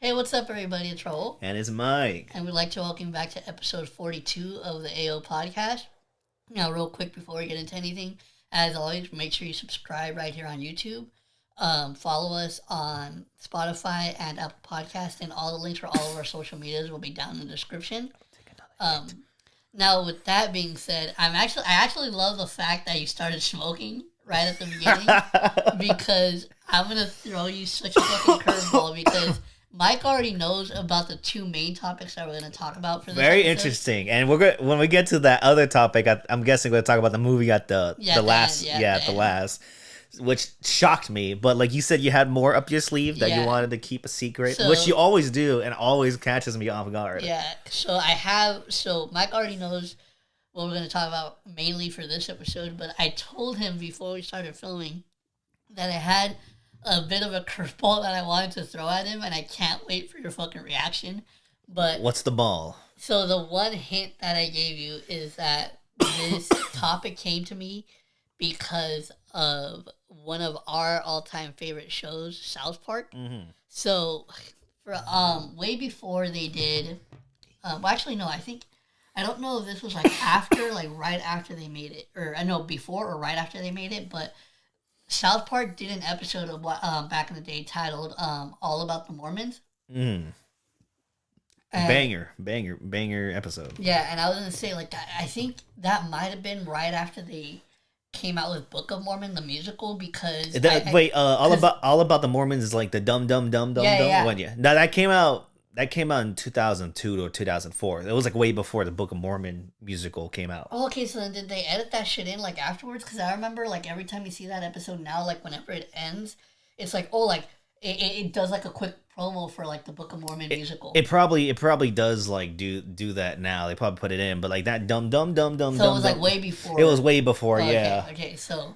Hey, what's up, everybody? It's Raul. And it's Mike. And we'd like to welcome you back to episode 42 of the AO podcast. Now, real quick before we get into anything, as always, make sure you subscribe right here on YouTube. Follow us on Spotify and Apple Podcast, and all the links for all of our social medias will be down in the description. Now, with that being said, I actually love the fact that you started smoking right at the beginning because I'm gonna throw you such a fucking curveball because Mike already knows about the two main topics that we're going to talk about for this Very episode. interesting. And we're going when we get to that other topic, I'm guessing we're going to talk about the movie at the last, which shocked me. But like you said, you had more up your sleeve that you wanted to keep a secret, which you always do, and always catches me off guard. Yeah. So Mike already knows what we're going to talk about mainly for this episode. But I told him before we started filming that I had a bit of a curveball that I wanted to throw at him, and I can't wait for your fucking reaction. But what's the ball? So the one hint that I gave you is that this topic came to me because of one of our all-time favorite shows, South Park. Mm-hmm. So for way before they did, I don't know if this was like after, like right after they made it, or I know before or right after they made it, but South Park did an episode of back in the day titled "All About the Mormons." Banger episode. Yeah, and I was gonna say I think that might have been right after they came out with Book of Mormon, the musical, because All About the Mormons is like the dumb one. Yeah, now that came out in 2002 or 2004. It was like way before the Book of Mormon musical came out. Oh, okay. So then did they edit that shit in like afterwards? Because I remember like every time you see that episode now, like whenever it ends, it's like it does like a quick promo for like the Book of Mormon musical. It probably does like do that now. They probably put it in, but like that dumb. So it was like way before. It was way before. Yeah. Okay. So,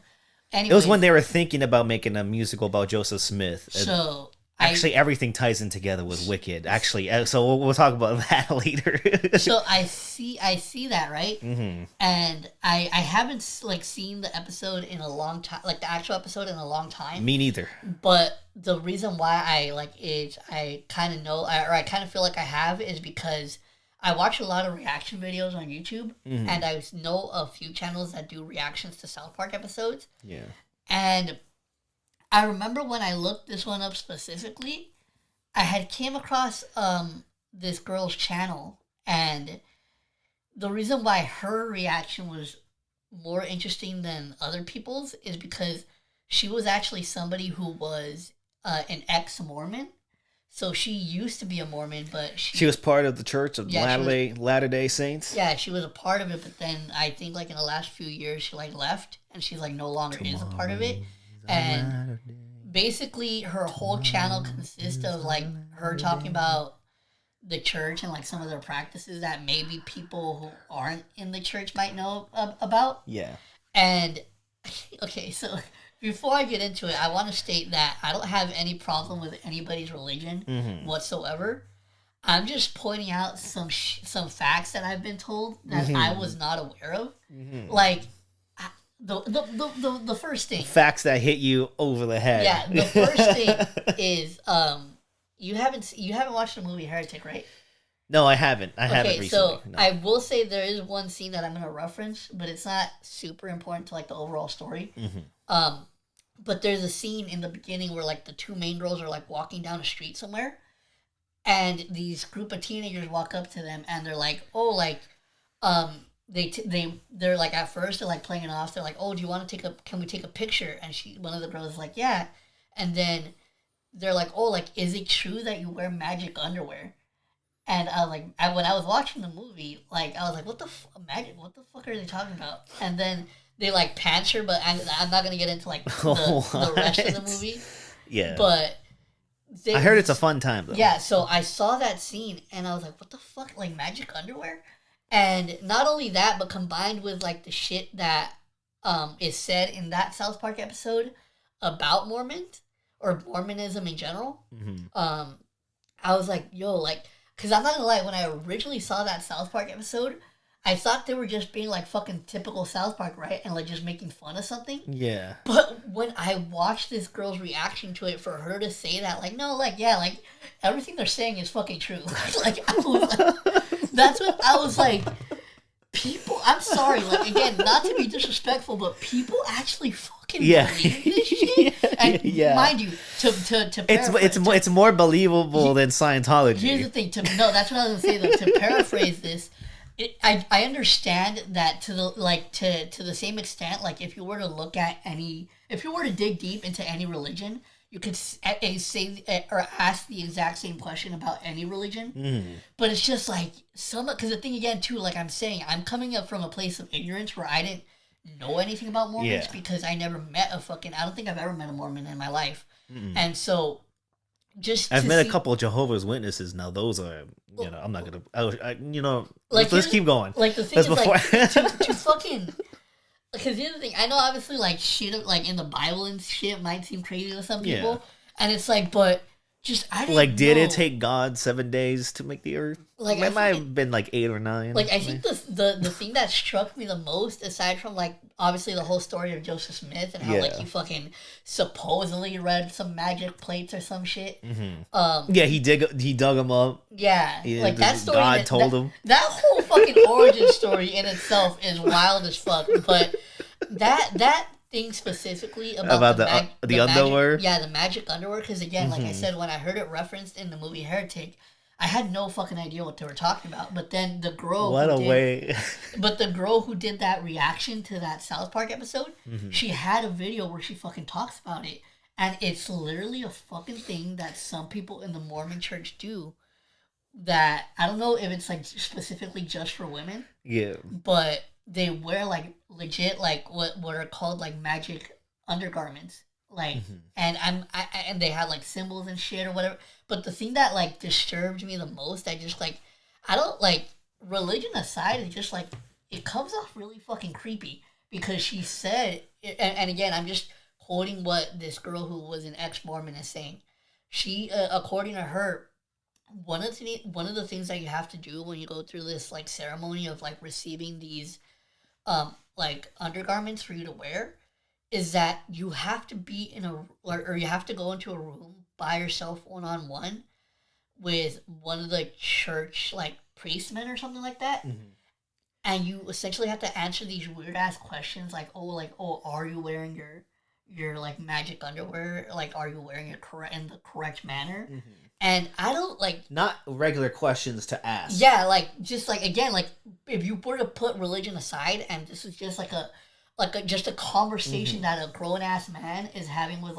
anyways, it was when they were thinking about making a musical about Joseph Smith. So. Actually, everything ties in together with Wicked. Actually, so we'll talk about that later. So I see that, right? Mm-hmm. And I haven't seen the episode in a long time, like the actual episode in a long time. Me neither. But the reason why I kind of know, or I kind of feel like I have, is because I watch a lot of reaction videos on YouTube, and I know a few channels that do reactions to South Park episodes. Yeah. And I remember when I looked this one up specifically, I had came across this girl's channel, and the reason why her reaction was more interesting than other people's is because she was actually somebody who was an ex-Mormon. So she used to be a Mormon, but she was part of the Church of Latter-day Saints. Yeah, she was a part of it, but then I think like in the last few years she like left, and she's like no longer is a part of it. And basically her whole channel consists of like her talking about the church and like some of their practices that maybe people who aren't in the church might know about. Yeah. And okay, so before I get into it, I want to state that I don't have any problem with anybody's religion whatsoever. I'm just pointing out some facts that I've been told that I was not aware of. Like the first thing, facts that hit you over the head. Yeah, the first thing is you haven't watched the movie Heretic, right? No, I haven't. I haven't recently. So no. I will say there is one scene that I'm going to reference, but it's not super important to like the overall story. But there's a scene in the beginning where like the two main girls are like walking down a street somewhere, and these group of teenagers walk up to them and they're like, they're like at first they're like playing it off. They're like, oh, can we take a picture? And one of the girls is like, yeah. And then they're like, oh, like, is it true that you wear magic underwear? And I was like, when I was watching the movie, like I was like, what the fuck are they talking about? And then they like pants her, but I'm not gonna get into like the rest of the movie. Yeah. But I heard it's a fun time though. Yeah, so I saw that scene and I was like, what the fuck, like magic underwear? And not only that, but combined with like the shit that is said in that South Park episode about Mormons or Mormonism in general, I was like, yo, like, because I'm not gonna lie, when I originally saw that South Park episode, I thought they were just being like fucking typical South Park, right? And like just making fun of something. Yeah. But when I watched this girl's reaction to it, for her to say that, like, no, like, yeah, like, everything they're saying is fucking true. Like, I was like, that's what I was like. People, I'm sorry, like, again, not to be disrespectful, but people actually fucking believe this shit. And mind you, to it's more believable than Scientology. Here's the thing, that's what I was gonna say though. To paraphrase this, I understand that to the same extent, like if you were to dig deep into any religion, you could say or ask the exact same question about any religion, but it's just like because the thing again too, like I'm saying, I'm coming up from a place of ignorance where I didn't know anything about Mormons because I never met I don't think I've ever met a Mormon in my life, and so I've met a couple of Jehovah's Witnesses. Now those are, I'm not gonna, let's keep going. Like the thing is, before... like to fucking. Because the other thing, I know obviously like shit like in the Bible and shit might seem crazy to some people, and it's like, but just I didn't like did it take God 7 days to make the earth? Like it might have been like 8 or 9. Like I think the thing that struck me the most, aside from like obviously the whole story of Joseph Smith and how like he fucking supposedly read some magic plates or some shit. He dug them up. Yeah, like that story. God told him that whole fucking origin story in itself is wild as fuck. But that thing specifically about the underwear, the magic underwear. Because again, like I said, when I heard it referenced in the movie Heretic, I had no fucking idea what they were talking about. But then the girl, but the girl who did that reaction to that South Park episode, she had a video where she fucking talks about it, and it's literally a fucking thing that some people in the Mormon church do. That I don't know if it's like specifically just for women. Yeah. But they wear like legit like what are called like magic undergarments. Like and and they had like symbols and shit or whatever. But the thing that like disturbed me the most, I don't like, religion aside, it's just like it comes off really fucking creepy because she said and again I'm just quoting what this girl who was an ex-Mormon is saying. She according to her, one of the things that you have to do when you go through this like ceremony of like receiving these like undergarments for you to wear is that you have to be in or you have to go into a room by yourself one-on-one with one of the church like priestmen or something like that, and you essentially have to answer these weird ass questions like are you wearing your like magic underwear, like are you wearing it in the correct manner. And I don't like... Not regular questions to ask. Yeah, like, just like, again, like, if you were to put religion aside and this is just like just a conversation that a grown-ass man is having with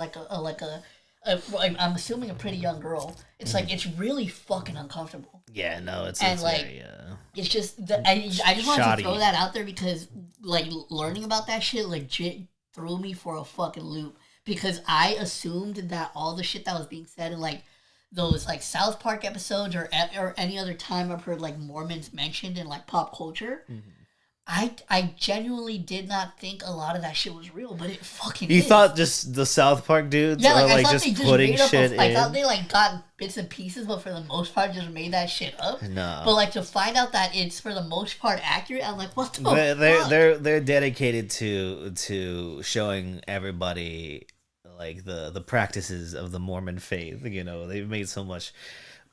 I'm assuming a pretty young girl, it's like, it's really fucking uncomfortable. Yeah, no, it's like, very, it's just, I just wanted to throw that out there because, like, learning about that shit legit threw me for a fucking loop because I assumed that all the shit that was being said in, like, those like South Park episodes or any other time I've heard like Mormons mentioned in like pop culture, I genuinely did not think a lot of that shit was real, but it fucking is. You thought just the South Park dudes are like just putting shit in? I thought they like got bits and pieces, but for the most part just made that shit up. No. But like to find out that it's for the most part accurate, I'm like, what the fuck? They're dedicated to showing everybody like the practices of the Mormon faith. They've made so much.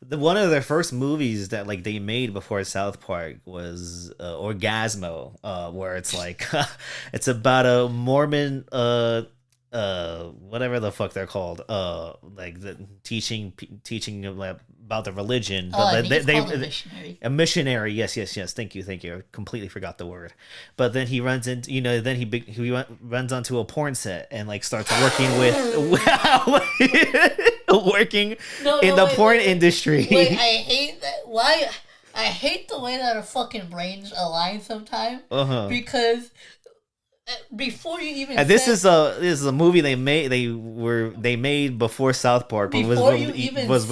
One of their first movies that like they made before South Park was Orgasmo, where it's like it's about a Mormon whatever the fuck they're called, like the teaching about the religion. But a missionary. Yes. Thank you. I completely forgot the word. But then he runs into, then he runs onto a porn set and like starts working with in the porn industry. Wait, I hate that. Why? I hate the way that our fucking brains align sometimes. Because before you even this is a movie they made before South Park, but was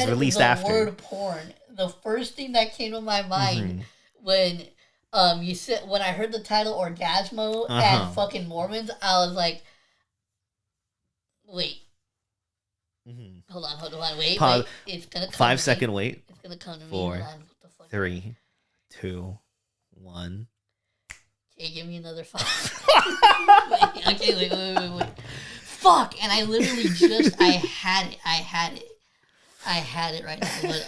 released after. The word porn, the first thing that came to my mind when when I heard the title Orgasmo and fucking Mormons, I was like, wait. Hold on, wait. It's gonna come 5 second wait. It's gonna come to me. 4, 3, 2, 1. Okay, give me another 5. Okay, wait. Fuck! And I literally I had it right now. But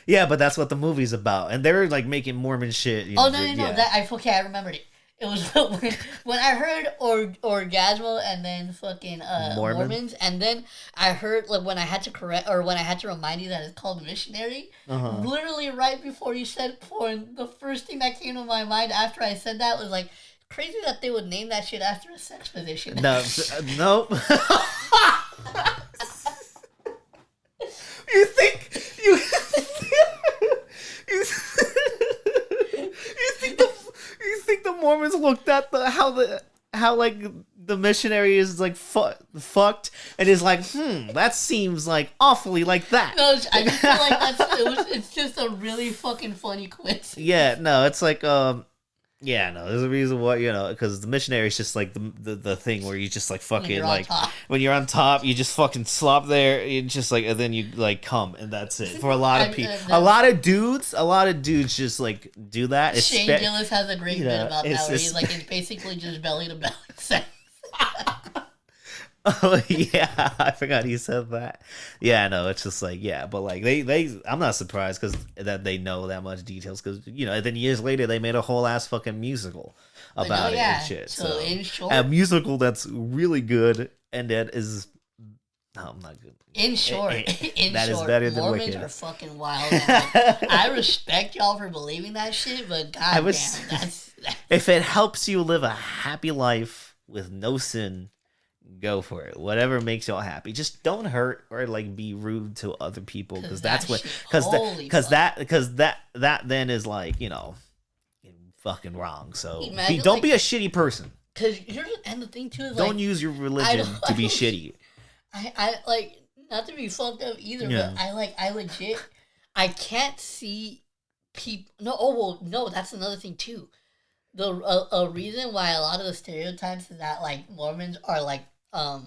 yeah, but that's what the movie's about, and they're like making Mormon shit. No. That I remembered it. It was when I heard Orgasmo and then fucking Mormons, and then I heard like when I had to remind you that it's called missionary. Literally right before you said porn, the first thing that came to my mind after I said that was like, crazy that they would name that shit after a sex position. Nope. You think you think the Mormons looked at how like the missionary is like fucked and is like, that seems like awfully like that. No, I just feel like it's just a really fucking funny quiz. Yeah, no, it's like yeah, no, there's a reason why, because the missionary is just like the thing where you just like fucking like when you're on top, you just fucking slop there, you just like, and then you like come, and that's it. For a lot of people, a lot of dudes just like do that. Shane Gillis has a great bit about that where he's like, it's basically just belly to belly sex. Oh yeah, I forgot he said that. Yeah, no, it's just like, yeah, but like they I'm not surprised because that they know that much details because and then years later they made a whole ass fucking musical about it and shit. So in short, a musical that's really good and that is I'm not good. In short, that is better than Mormons Wicked. are fucking wild. I respect y'all for believing that shit, but goddamn, that's if it helps you live a happy life with no sin, go for it. Whatever makes y'all happy. Just don't hurt or like be rude to other people because that's what that then is like fucking wrong. So don't be a shitty person. Because and the thing too is don't use your religion to be shitty. I like not to be fucked up either, but I legit I can't see people. No, that's another thing too. A reason why a lot of the stereotypes that like Mormons are like a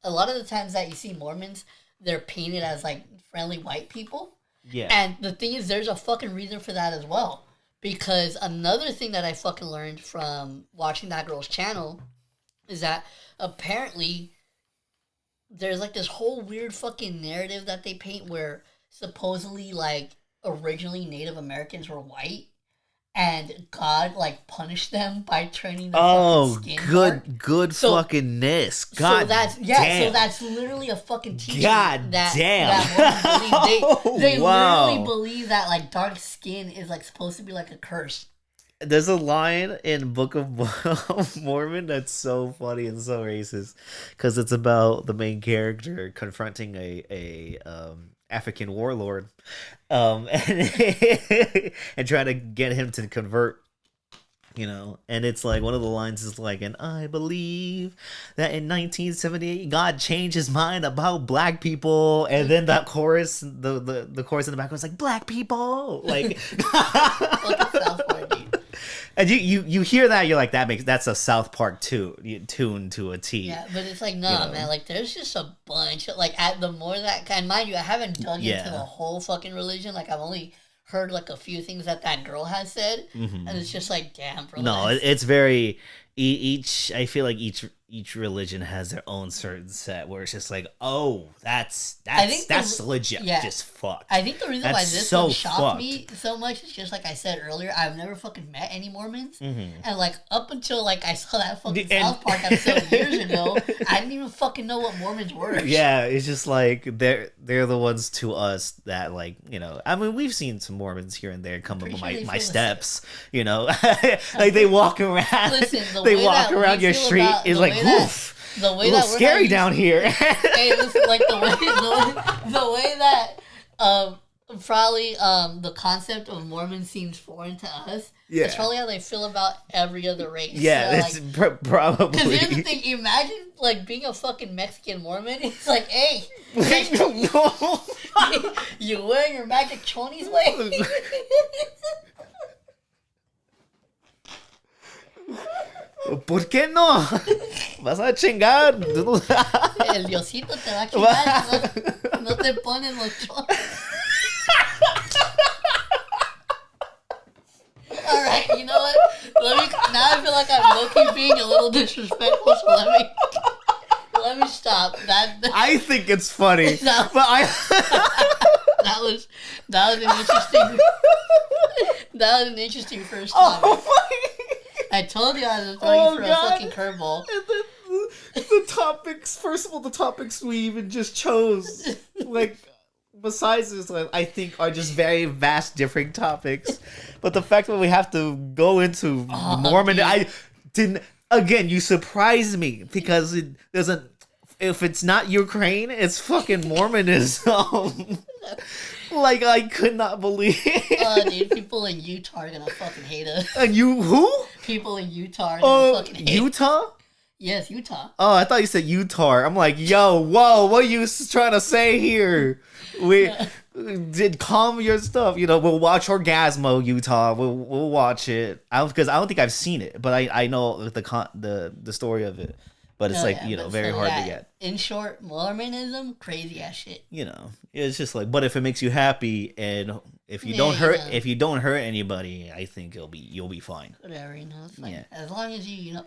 lot of the times that you see Mormons, they're painted as like friendly white people. Yeah. And the thing is, there's a fucking reason for that as well. Because another thing that I fucking learned from watching that girl's channel is that apparently there's like this whole weird fucking narrative that they paint where supposedly like originally Native Americans were white. And God, like, punished them by turning their fucking skin dark. Good fuckingness. God so that's, damn. So that's literally a fucking teaching. God damn. They literally believe that, like, dark skin is, like, supposed to be, like, a curse. There's a line in Book of Mormon that's so funny and so racist. Because it's about the main character confronting a African warlord and try to get him to convert, and it's like one of the lines is like, and I believe that in 1978 God changed his mind about black people, and then that chorus, the chorus in the background is like, black people, like and you hear that, you're like, that's a South Park tune to a T. Yeah, but it's like, no, man, like there's just a bunch of, like, the more that, and mind you, I haven't dug into the whole fucking religion. Like, I've only heard like a few things that girl has said, and it's just like, damn, bro. No, it's very I feel like each religion has their own certain set where it's just like, oh, that's legit. Yeah. Just fucked. I think the reason why this one shocked me so much is just like I said earlier, I've never fucking met any Mormons, and like up until like I saw that fucking South Park episode years ago, I didn't even fucking know what Mormons were. Yeah, it's just like they're the ones to us that, like, I mean, we've seen some Mormons here and there come up my steps, like they walk around. Listen, they walk around your street is like, oof. The way a little scary down here. Hey, listen, like the way that probably the concept of Mormon seems foreign to us. Yeah, it's probably how they feel about every other race. Yeah, so, it's like, probably. Because here's the thing: imagine like being a fucking Mexican Mormon. It's like, hey, you wearing your magic chonies, way. ¿Por qué no? Vas a chingar. El Diosito te va a chingar. No te pones los chones. Alright, you know what? like I'm low-key being a little disrespectful, so let me stop. I think it's funny, but that was an interesting first time. Oh I told you I was throwing you for a fucking curveball. The topics, first of all, the topics we even just chose, like, besides this, like, I think are just very vast, different topics. But the fact that we have to go into Mormon, dude. I didn't. Again, you surprised me because it doesn't. If it's not Ukraine, it's fucking Mormonism. Like, I could not believe it. Dude, people in Utah are gonna fucking hate us. And you who? People in Utah are gonna fucking hate Utah? Yes, Utah. Oh, I thought you said Utah. I'm like, yo, whoa, what are you trying to say here? We did calm your stuff. You know, we'll watch Orgasmo, Utah. We'll watch it. Because I don't think I've seen it, but I know the story of it. But it's very hard to get. In short, Mormonism, crazy ass shit. You know, it's just like, but if it makes you happy and if you don't hurt anybody, I think you'll be fine. Whatever, you know, it's fine. Yeah. As long as you know.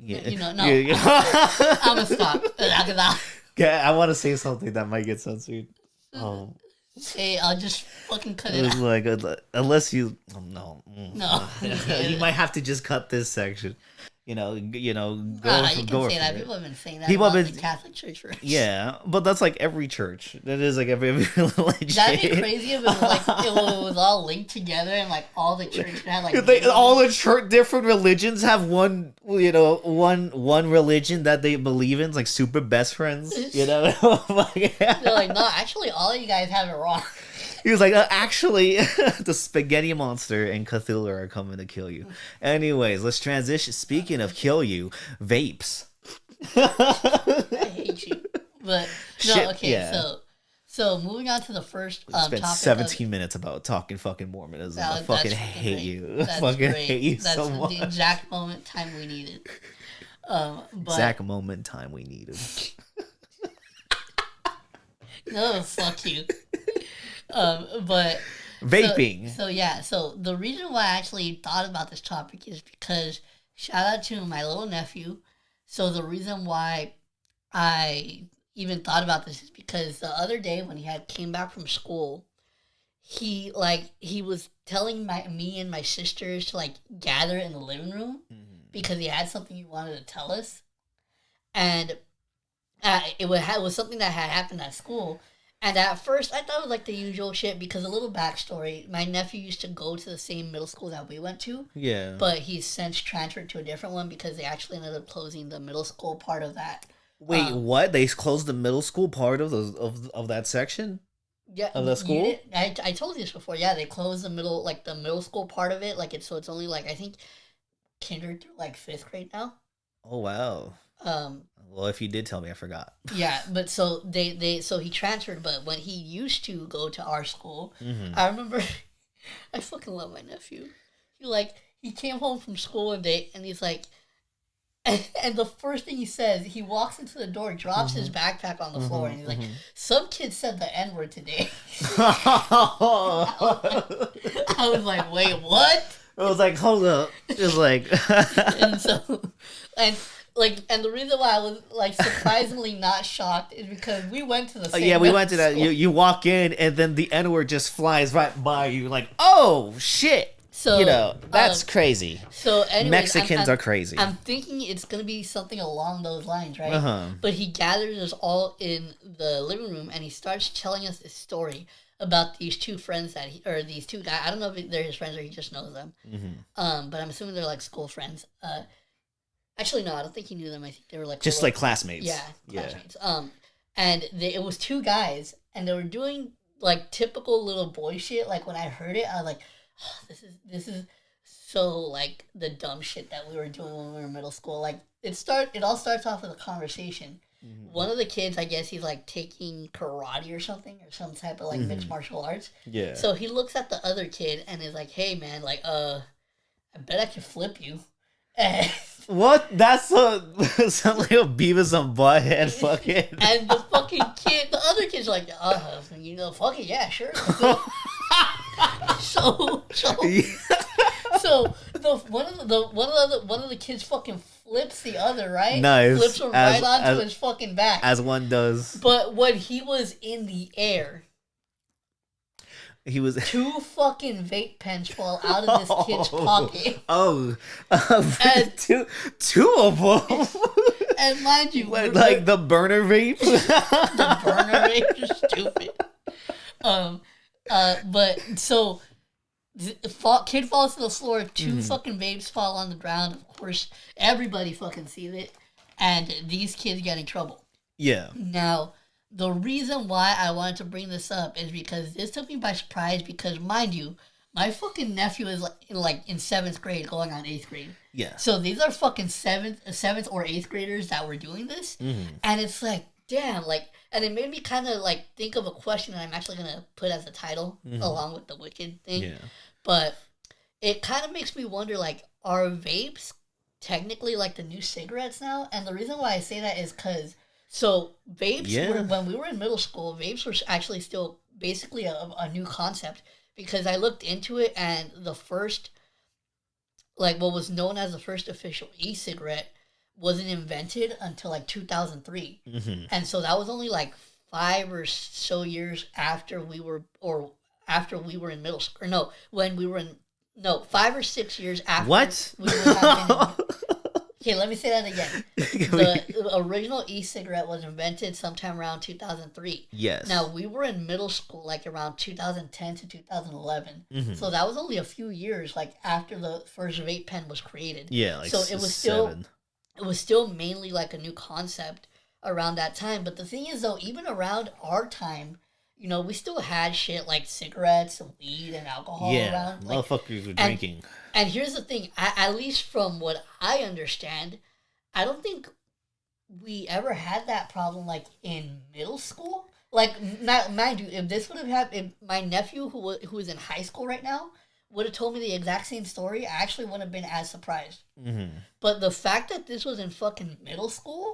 Yeah. You know, no. I'm gonna stop. Yeah, I want to say something that might get censored. Hey, I'll just fucking cut it out. Like, unless you... No. You might have to just cut this section. You can say that. People have been saying that about the Catholic Church. Right? Yeah, but that's like every church. That is like every religion. That'd be crazy if it was all linked together and like all the churches had like all the different religions have one religion that they believe in. It's like super best friends. You know, they're like, no, actually, all of you guys have it wrong. He was like, actually, the spaghetti monster and Cthulhu are coming to kill you. Anyways, let's transition. Speaking of kill you, vapes. I hate you. But, no, okay, yeah. So moving on to the first topic. 17 minutes about talking fucking Mormonism. I fucking hate you. I fucking hate you so much. That's the exact moment time we needed. Exact moment time we needed. No, fuck you. But vaping. So the reason why I actually thought about this topic is because shout out to my little nephew. So the reason why I even thought about this is because the other day when he came back from school, he was telling me and my sisters to like gather in the living room because he had something he wanted to tell us, and it was something that had happened at school. And at first, I thought it was like the usual shit because a little backstory, my nephew used to go to the same middle school that we went to. Yeah. But he's since transferred to a different one because they actually ended up closing the middle school part of that. Wait, what? They closed the middle school part of that section? Yeah. Of the school? I told you this before. Yeah, they closed the middle school part of it. So it's only I think kinder through 5th grade now. Oh, wow. Well, if you did tell me, I forgot. Yeah, but so so he transferred, but when he used to go to our school, I remember, I fucking love my nephew. He came home from school one day, and he's like, and the first thing he says, he walks into the door, drops his backpack on the floor, and he's like, some kid said the N-word today. I was like, wait, what? I was like, hold up. It was like... And the reason why I was surprisingly not shocked is because we went to the same yeah, we went to that. You walk in and then the N-word just flies right by you, like, oh shit. So that's crazy. So anyways, Mexicans are crazy. I'm thinking it's gonna be something along those lines, right? But he gathers us all in the living room and he starts telling us this story about these two friends these two guys. I don't know if they're his friends or he just knows them. But I'm assuming they're school friends. Actually, no, I don't think he knew them. I think they were just classmates. Yeah, classmates. Yeah. And it was two guys, and they were doing typical little boy shit. When I heard it, I was like, oh, "This is so the dumb shit that we were doing when we were in middle school." It all starts off with a conversation. One of the kids, I guess he's taking karate or something, or some type of mixed martial arts. Yeah. So he looks at the other kid and is like, "Hey man, I bet I can flip you." What? That's sounds like a Beavis and Butthead fucking. And the fucking kid, the other kid's like, fuck it, yeah, sure. So one of one of the kids fucking flips the other, right? Nice. Flips him right onto his fucking back. As one does. But when he was in the air, he was 2 fucking vape pens fall out of this kid's pocket. And two of them. And mind you, like the burner vapes. The burner vapes are stupid. But so kid falls to the floor. 2 fucking vapes fall on the ground. Of course, everybody fucking sees it, and these kids get in trouble. Yeah. Now, the reason why I wanted to bring this up is because this took me by surprise. Because mind you, my fucking nephew is like in 7th grade, going on 8th grade. Yeah. So these are fucking 7th or 8th graders that were doing this, and it's like, damn, like, and it made me kind of like think of a question that I'm actually gonna put as a title along with the Wicked thing. Yeah. But it kind of makes me wonder, like, are vapes technically like the new cigarettes now? And the reason why I say that is because vapes when we were in middle school, vapes were actually still basically a new concept, because I looked into it, and the first, like, what was known as the first official e-cigarette wasn't invented until like 2003. And so that was only like 5 or so years after we were in middle school. Or no, when we were in 5 or 6 years after. What? We were okay, let me say that again. The original e-cigarette was invented sometime around 2003. Yes. Now, we were in middle school like around 2010 to 2011. So that was only a few years like after the first vape pen was created. Yeah, like so it was still mainly like a new concept around that time. But the thing is, though, even around our time, you know, we still had shit like cigarettes, weed, and alcohol around. Like, motherfuckers were drinking. And here's the thing, at least from what I understand, I don't think we ever had that problem like in middle school. Like, mind you, if this would have happened, if my nephew who is in high school right now would have told me the exact same story, I actually wouldn't have been as surprised. But the fact that this was in fucking middle school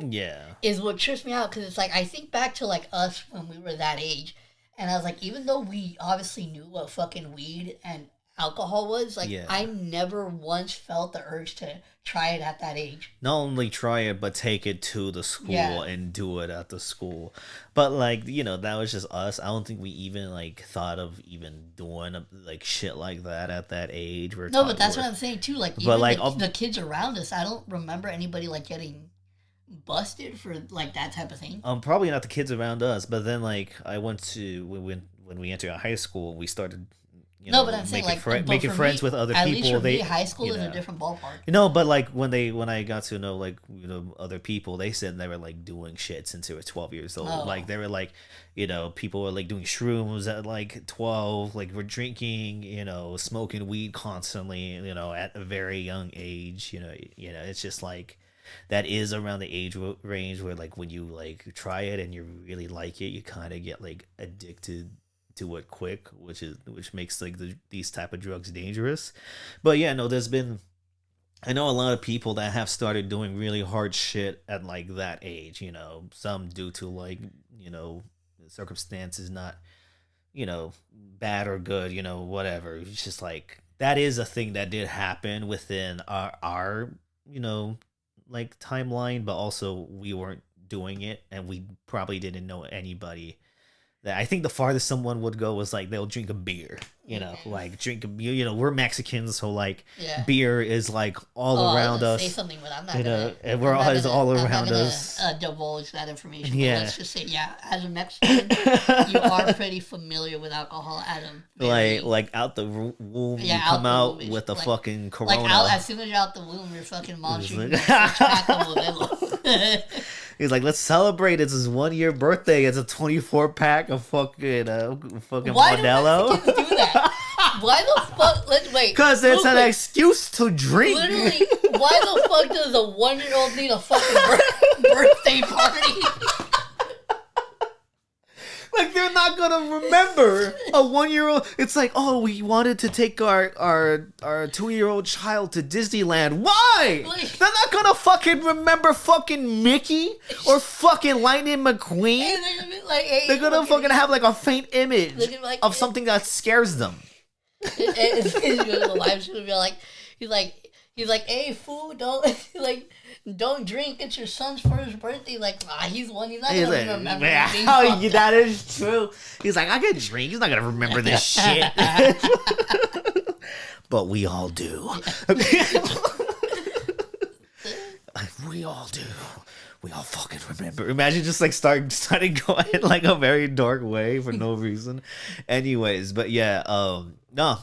is what trips me out, because it's like, I think back to like us when we were that age, and I was like, even though we obviously knew what fucking weed and alcohol was, like, I never once felt the urge to try it at that age. Not only try it, but take it to the school and do it at the school. But, like, you know, that was just us. I don't think we even, like, thought of even doing, like, shit like that at that age. But that's what I'm saying, too. Like, even like, the kids around us, I don't remember anybody, like, getting busted for, like, that type of thing. Probably not the kids around us, but then, like, I went to, when we entered high school, we started... but I'm saying, like, making friends with other people. At least for me, high school is a different ballpark. But like when I got to know, like, you know, other people, they said they were like doing shit since they were 12 years old. Like they were like, you know, people were like doing shrooms at like 12, like we're drinking, you know, smoking weed constantly, you know, at a very young age. You know, it's just like that is around the age range where, like, when you like try it and you really like it, you kind of get like addicted to it quick, which makes like these type of drugs dangerous. But yeah, no, I know a lot of people that have started doing really hard shit at like that age, you know, some due to, like, you know, circumstances, not, you know, bad or good, you know, whatever. It's just like, that is a thing that did happen within our you know, like, timeline, but also we weren't doing it, and we probably didn't know anybody. I think the farthest someone would go was like they'll drink a beer, you know, like drink a beer. You know, we're Mexicans, so like beer is like all around us. Say something, but I'm not gonna. And we're all around us. Divulge that information. Yeah. But let's just say, as a Mexican, you are pretty familiar with alcohol, Adam. Like out the womb, you come out with a fucking Corona. Like as soon as you're out the womb, your fucking mom's shooting a He's like, let's celebrate. It's his 1 year birthday. It's a 24 pack of fucking Modelo. Why do Mexicans do that? Why the fuck? Let's wait. Because it's an excuse to drink. Literally, why the fuck does a 1 year old need a fucking birthday party? Like, they're not gonna remember a 1 year old. It's like, oh, we wanted to take our 2 year old child to Disneyland. Why? They're not gonna fucking remember fucking Mickey or fucking Lightning McQueen. They're gonna fucking have like a faint image of something that scares them. The wife's gonna be like, He's like, hey, fool, don't like, don't drink. It's your son's first birthday. Like, he's one. He's not gonna remember. That is true. He's like, I can drink. He's not gonna remember this shit. But we all do. We all do. We all fucking remember. Imagine just like starting going like a very dark way for no reason. Anyways, but yeah, no.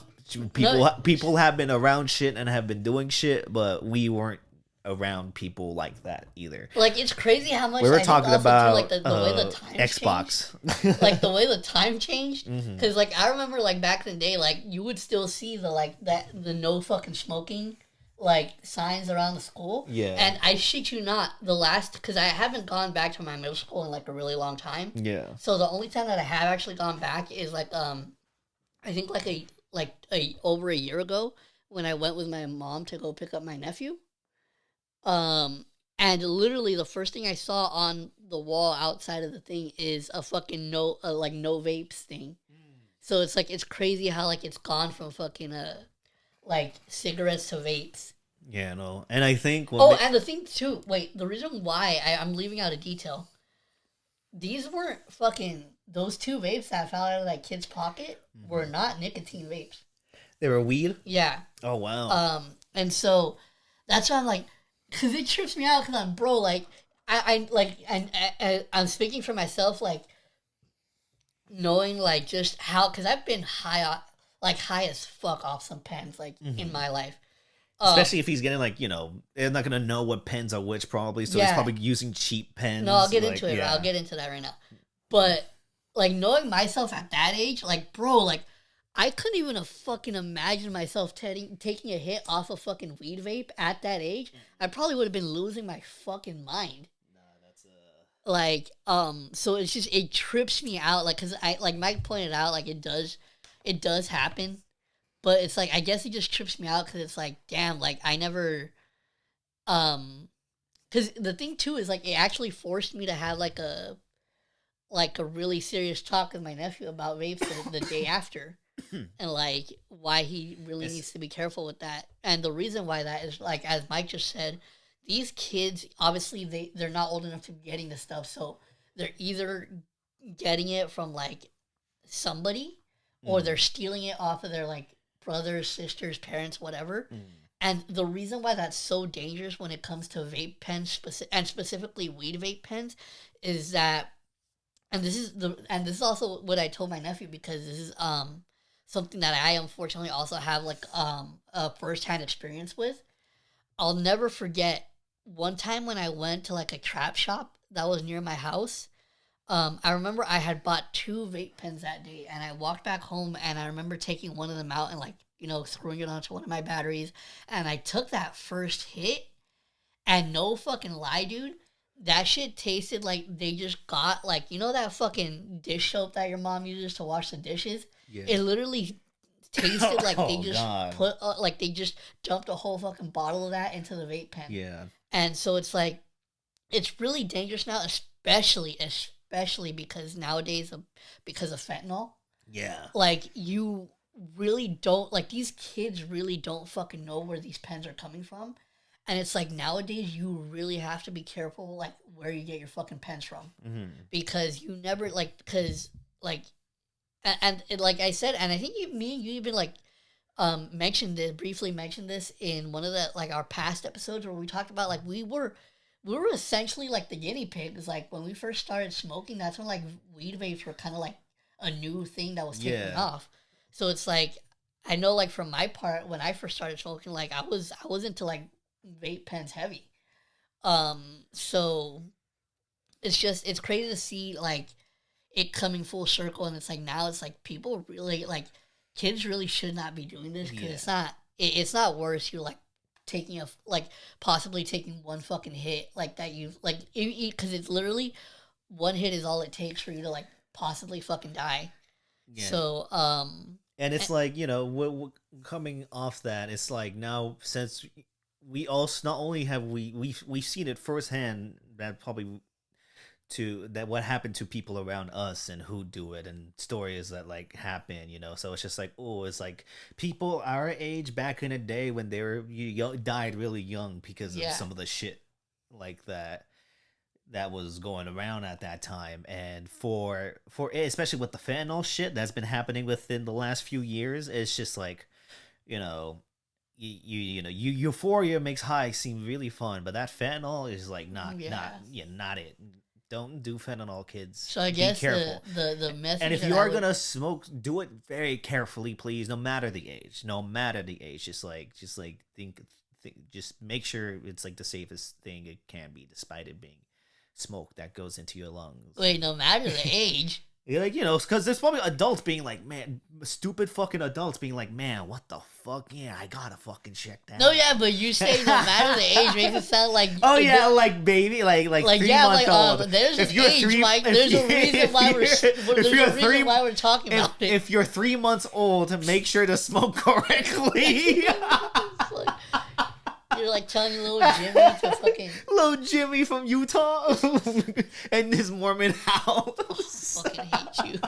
People have been around shit and have been doing shit, but we weren't around people like that either. Like, it's crazy how much we were talking about like the way the time Xbox, like the way the time changed. Because like I remember like back in the day, like you would still see the no fucking smoking like signs around the school. Yeah. And I shit you not, because I haven't gone back to my middle school in like a really long time. Yeah. So the only time that I have actually gone back is like I think over a year ago when I went with my mom to go pick up my nephew. And literally the first thing I saw on the wall outside of the thing is a fucking no vapes thing. So it's like, it's crazy how like it's gone from fucking like cigarettes to vapes. Yeah, no. And I think and the thing too, the reason why I'm leaving out a detail, these weren't fucking, those 2 vapes that fell out of that kid's pocket were not nicotine vapes. They were weed? Yeah. Oh, wow. And so that's why I'm like, because it trips me out, because I'm, bro, like, I'm speaking for myself, like, knowing, like, just how, because I've been high as fuck off some pens, like, in my life. Especially if he's getting, like, they're not going to know what pens are which, probably, so he's probably using cheap pens. No, I'll get into it. Yeah. I'll get into that right now. But, like, knowing myself at that age, like, bro, like, I couldn't even fucking imagine myself taking a hit off a fucking weed vape at that age. I probably would have been losing my fucking mind. Like, so it's just, it trips me out, like, because like Mike pointed out, like, it does happen, but it's like, I guess it just trips me out, because it's like, damn, like, I never, because the thing, too, is, like, it actually forced me to have, like a really serious talk with my nephew about vapes the day after, and, like, why he really needs to be careful with that, and the reason why that is, like, as Mike just said, these kids, obviously, they're not old enough to be getting this stuff, so they're either getting it from, like, somebody, or they're stealing it off of their, like, brothers, sisters, parents, whatever. And the reason why that's so dangerous when it comes to vape pens, and specifically weed vape pens, is that, and this is also what I told my nephew, because this is something that I unfortunately also have, like, a first-hand experience with. I'll never forget one time when I went to, like, a trap shop that was near my house. I remember I had bought 2 vape pens that day, and I walked back home, and I remember taking one of them out and, like, screwing it onto one of my batteries, and I took that first hit, and no fucking lie, dude, that shit tasted like they just got, like, that fucking dish soap that your mom uses to wash the dishes? Yeah. It literally tasted like they just like they just dumped a whole fucking bottle of that into the vape pen. Yeah. And so it's like, it's really dangerous now, especially because nowadays, because of fentanyl. Yeah. Like, you really don't, like, these kids really don't fucking know where these pens are coming from. And it's like, nowadays, you really have to be careful, like, where you get your fucking pens from. Because you never, like, and like I said, and I think me and you even, like, briefly mentioned this in one of the, like, our past episodes where we talked about, like, we were essentially like the guinea pigs. Like, when we first started smoking, that's when, like, weed vapes were kind of like a new thing that was taking off. So it's like, I know, like, from my part, when I first started smoking, like, I was into, like, vape pens heavy. So it's crazy to see, like, it coming full circle, and it's like, now it's like, people really, like, kids really should not be doing this, because it's not worth you, like, taking possibly taking one fucking hit, like, that you've, like, because it's literally one hit is all it takes for you to, like, possibly fucking die. Yeah. So, and it's like, we're coming off that, it's like, now, since we also, not only have we've seen it firsthand, that probably that what happened to people around us and who do it and stories that like happen, so it's just like, oh, it's like people our age back in the day when they were young, died really young because of some of the shit like that was going around at that time. And for especially with the fentanyl shit that's been happening within the last few years, it's just like, euphoria makes high seem really fun, but that fentanyl is like not it. Don't do fentanyl, kids. So I guess the message. And if you are gonna smoke, do it very carefully, please. No matter the age. Just make sure it's like the safest thing it can be, despite it being smoke that goes into your lungs. Wait, no matter the age. You're like, because there's probably adults being like, man, stupid fucking adults being like, man, what the fuck? Yeah, I gotta fucking check that. No, yeah, but you say no matter the age makes it sound like. Oh yeah, like baby, like 3-month old. There's an age, Mike. There's a reason why we're talking about it. If you're 3 months old, make sure to smoke correctly. You're like telling little Jimmy to fucking... Little Jimmy from Utah and his Mormon house. I fucking hate you.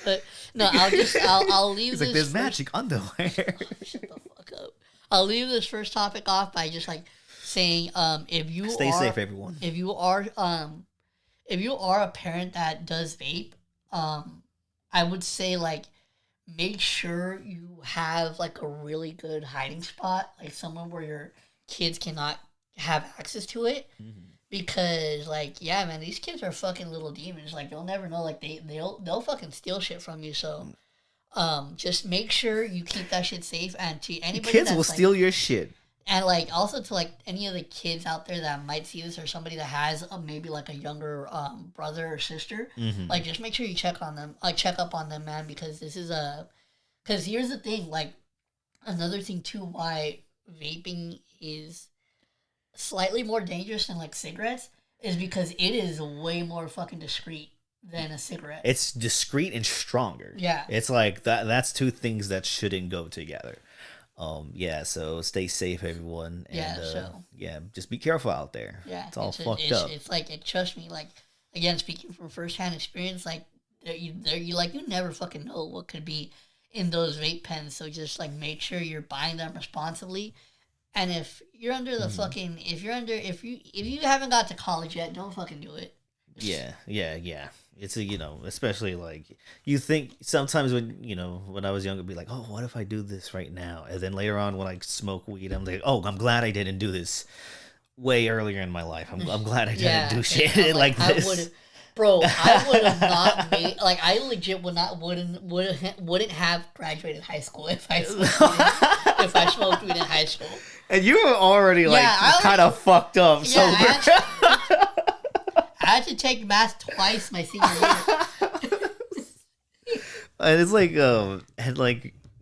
But no, I'll leave He's this... like, there's magic underwear. Shut the fuck up. I'll leave this first topic off by just like saying, Stay safe, everyone. If you are a parent that does vape, I would say like make sure you have like a really good hiding spot, like somewhere where your kids cannot have access to it, because like, yeah, man, these kids are fucking little demons. Like, you'll never know. Like, they'll fucking steal shit from you. So just make sure you keep that shit safe. And to anybody, kids will steal your shit. And like also to like any of the kids out there that might see this, or somebody that has maybe like a younger brother or sister, like just make sure you check on them, check up on them, man, because because here's the thing, like another thing too, why vaping is slightly more dangerous than like cigarettes is because it is way more fucking discreet than a cigarette. It's discreet and stronger. Yeah. It's like that's two things that shouldn't go together. So stay safe, everyone. And, just be careful out there. Yeah. It's all fucked up. It's like, trust me, like, again, speaking from firsthand experience, like, you never fucking know what could be in those vape pens. So just like make sure you're buying them responsibly. And if you're under the fucking, if you haven't got to college yet, don't fucking do it. Yeah. It's especially like you think sometimes when I was younger, be like, oh, what if I do this right now? And then later on when I smoke weed, I'm like, oh, I'm glad I didn't do this way earlier in my life. I'm glad I didn't do shit like this. Bro, I would have not made, like, I legit wouldn't have graduated high school if I smoked weed in high school. And you were already kind of fucked up. Yeah, I had to take math twice my senior year. And it's like,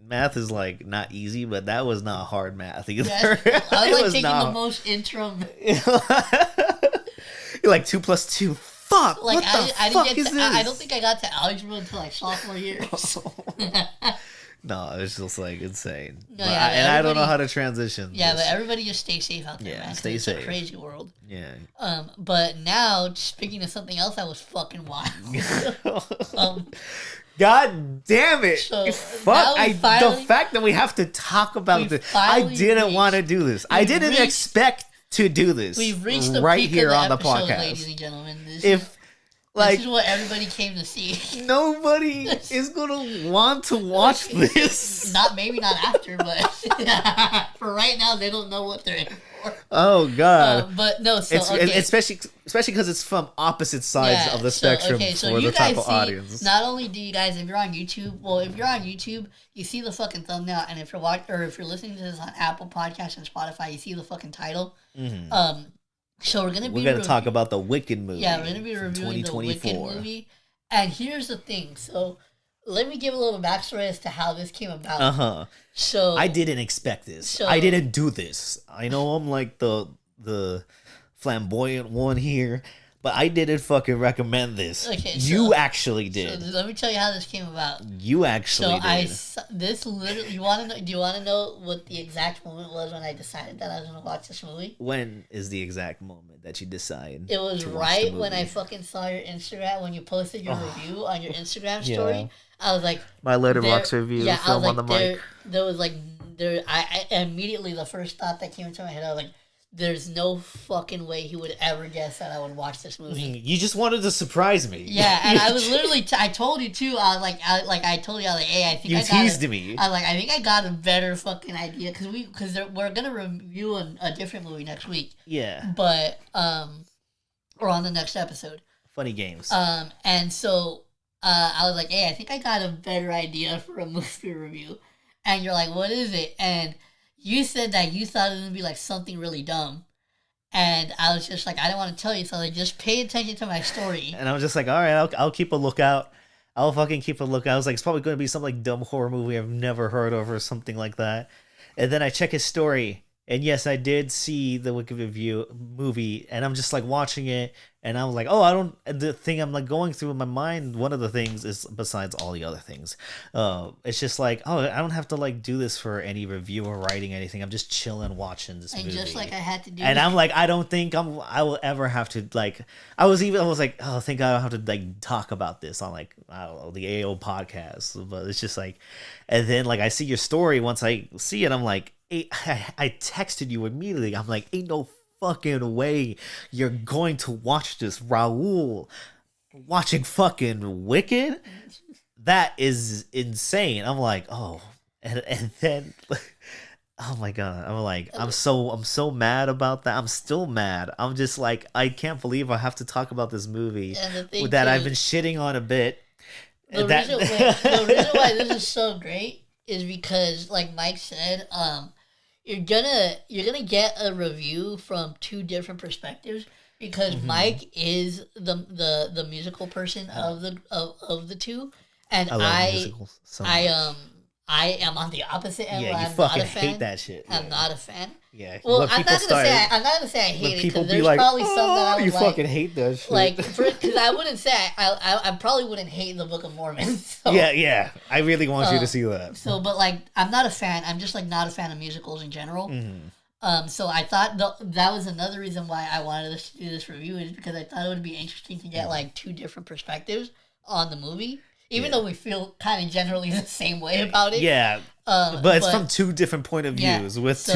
math is like not easy, but that was not hard math either. Yeah, I was like taking the most interim. You're like 2 + 2. Fuck! Like, I don't think I got to algebra until like sophomore year. No, it's just like insane. No, I don't know how to transition. Yeah, but everybody just stay safe out there, man. Stay safe. It's a crazy world. Yeah. But now, speaking of something else that was fucking wild. God damn it! So fuck! The fact that we have to talk about this. I didn't want to do this. I didn't expect to do this. We've reached the right peak here of the on the episode, podcast, ladies and gentlemen. This is what everybody came to see. Nobody is gonna want to watch this. Maybe not after, but for right now, they don't know what they're in for. Oh god! But no, especially because it's from opposite sides of the spectrum for the type of audience. Not only do you guys, if you're on YouTube, you see the fucking thumbnail, and if you're listening to this on Apple Podcasts and Spotify, you see the fucking title. So we're gonna talk about the Wicked movie. Yeah, we're gonna be reviewing the Wicked movie. And here's the thing. So let me give a little backstory as to how this came about. So I didn't expect this. I didn't do this. I know I'm like the flamboyant one here, But I didn't fucking recommend this. Okay, you actually did. So let me tell you how this came about. You actually did. This literally. You want to know? Do you want to know what the exact moment was when I decided that I was going to watch this movie? When is the exact moment that you decided? It was right when I fucking saw your Instagram when you posted your review on your Instagram story. Yeah. I was like, my Letterboxd review. Yeah, film I was like, on the mic. There was like I immediately the first thought that came into my head. I was like, there's no fucking way he would ever guess that I would watch this movie. You just wanted to surprise me. Yeah, and I was literally I told you too. I told you, I was like, hey, I think you teased me. I was like, I think I got a better fucking idea because we're gonna review a different movie next week. Yeah. But or on the next episode. Funny games. And so I was like, hey, I think I got a better idea for a movie review, and you're like, what is it? And you said that you thought it was going to be like something really dumb. And I was just like, I don't want to tell you. So like, just pay attention to my story. And I was just like, all right, I'll keep a lookout. I'll fucking keep a lookout. I was like, it's probably going to be some like dumb horror movie I've never heard of or something like that. And then I check his story. And yes, I did see the Wicked Review movie. And I'm just like watching it. And I was like, the thing I'm like going through in my mind, one of the things is, besides all the other things, it's just like, I don't have to like do this for any review or writing anything. I'm just chilling watching this movie. And just like I had to do. And I'm like, I don't think I will ever have to like, I was like, oh, I think I don't have to like talk about this on like, I don't know, the AO podcast. But it's just like, and then like I see your story once I see it, I'm like, I texted you immediately. I'm like, ain't no fucking way you're going to watch this, Raul, watching fucking Wicked? That is insane. I'm like, oh, and then oh my god, I'm like, I'm so mad about that. I'm still mad. I'm just like, I can't believe I have to talk about this movie that I've been shitting on a bit. The reason why this is so great is because, like Mike said, you're gonna get a review from two different perspectives because Mike is the musical person of the two, and I am on the opposite end. Yeah, you fucking hate that shit. I'm not a fan. Yeah. Well, I'm not gonna say I hate it because there's probably some that I would fucking hate that shit. Like, because I wouldn't say I probably wouldn't hate the Book of Mormon. So, yeah. I really want you to see that. So, but like, I'm not a fan. I'm just like not a fan of musicals in general. Mm-hmm. So I thought that was another reason why I wanted us to do this review is because I thought it would be interesting to get like two different perspectives on the movie. Even though we feel kind of generally the same way about it. Yeah. But it's from two different point of views with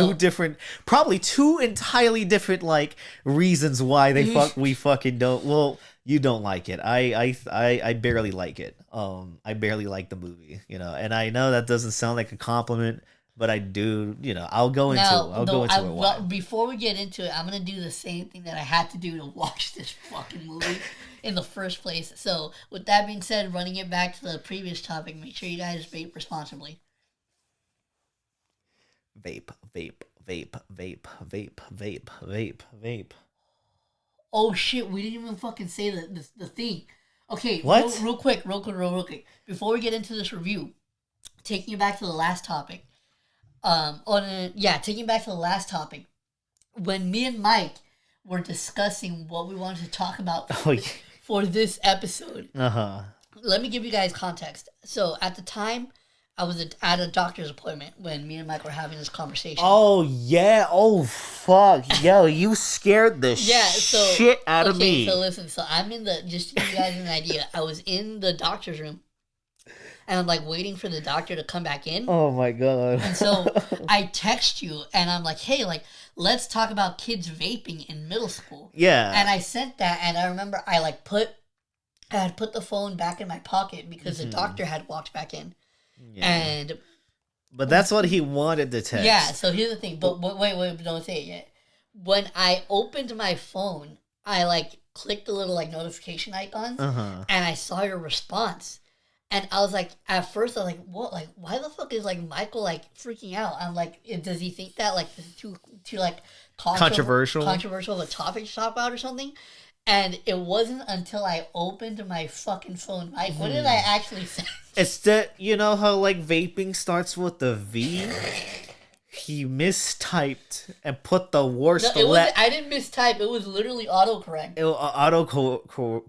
probably two entirely different like reasons why we fucking don't. Well, you don't like it. I barely like it. I barely like the movie, and I know that doesn't sound like a compliment, but I do, I'll go into it. Well, before we get into it, I'm going to do the same thing that I had to do to watch this fucking movie in the first place. So, with that being said, running it back to the previous topic, make sure you guys vape responsibly. Vape, vape, vape, vape, vape, vape, vape, vape. Oh shit, we didn't even fucking say the thing. Okay, what? Real quick. Before we get into this review, taking you back to the last topic. Taking back to the last topic. When me and Mike were discussing what we wanted to talk about for this episode. Let me give you guys context. So at the time, I was at a doctor's appointment when me and Mike were having this conversation. Oh, yeah. Oh, fuck. Yo, you scared the shit out of me. So listen. So I'm just to give you guys an idea, I was in the doctor's room. And I'm like waiting for the doctor to come back in. Oh my god. And so I text you and I'm like, hey, like, let's talk about kids vaping in middle school. Yeah. And I sent that and I remember I had put the phone back in my pocket because the doctor had walked back in. Yeah. But that's what he wanted to text. Yeah, so here's the thing. But wait, don't say it yet. When I opened my phone, I like clicked the little like notification icons and I saw your response. And I was like, at first, I was like, what? Like, why the fuck is, like, Michael, like, freaking out? I'm like, does he think that, like, this is too like, controversial of a topic to talk about or something? And it wasn't until I opened my fucking phone, Mike, what did I actually say? It's that, you know how, like, vaping starts with the V? he mistyped and put the worst. No, I didn't mistype. It was literally autocorrect.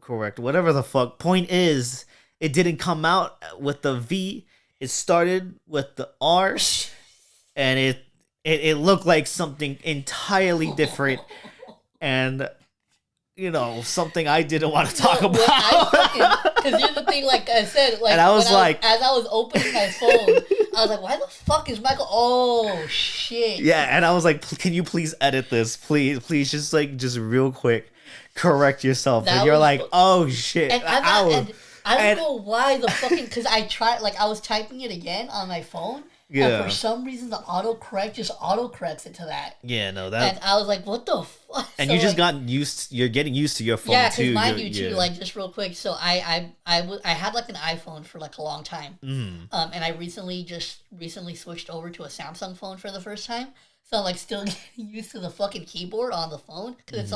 Correct. Whatever the fuck. Point is, it didn't come out with the V. It started with the R, and it looked like something entirely different, and something I didn't want to talk about. Because here's the thing, like I said, like, and I was like, as I was opening my phone, I was like, why the fuck is Michael? Oh shit! Yeah, and I was like, can you please edit this, please, just real quick, correct yourself. And you're like, oh shit! And I don't know why the fucking, because I tried, like, I was typing it again on my phone. Yeah. And for some reason, the autocorrect just autocorrects it to that. Yeah, no, that. And I was like, "What the fuck?" And so, you just you're getting used to your phone too. Yeah, because mine do too. Like, just real quick. So I had like an iPhone for like a long time. And I recently switched over to a Samsung phone for the first time. So I'm like still getting used to the fucking keyboard on the phone because it's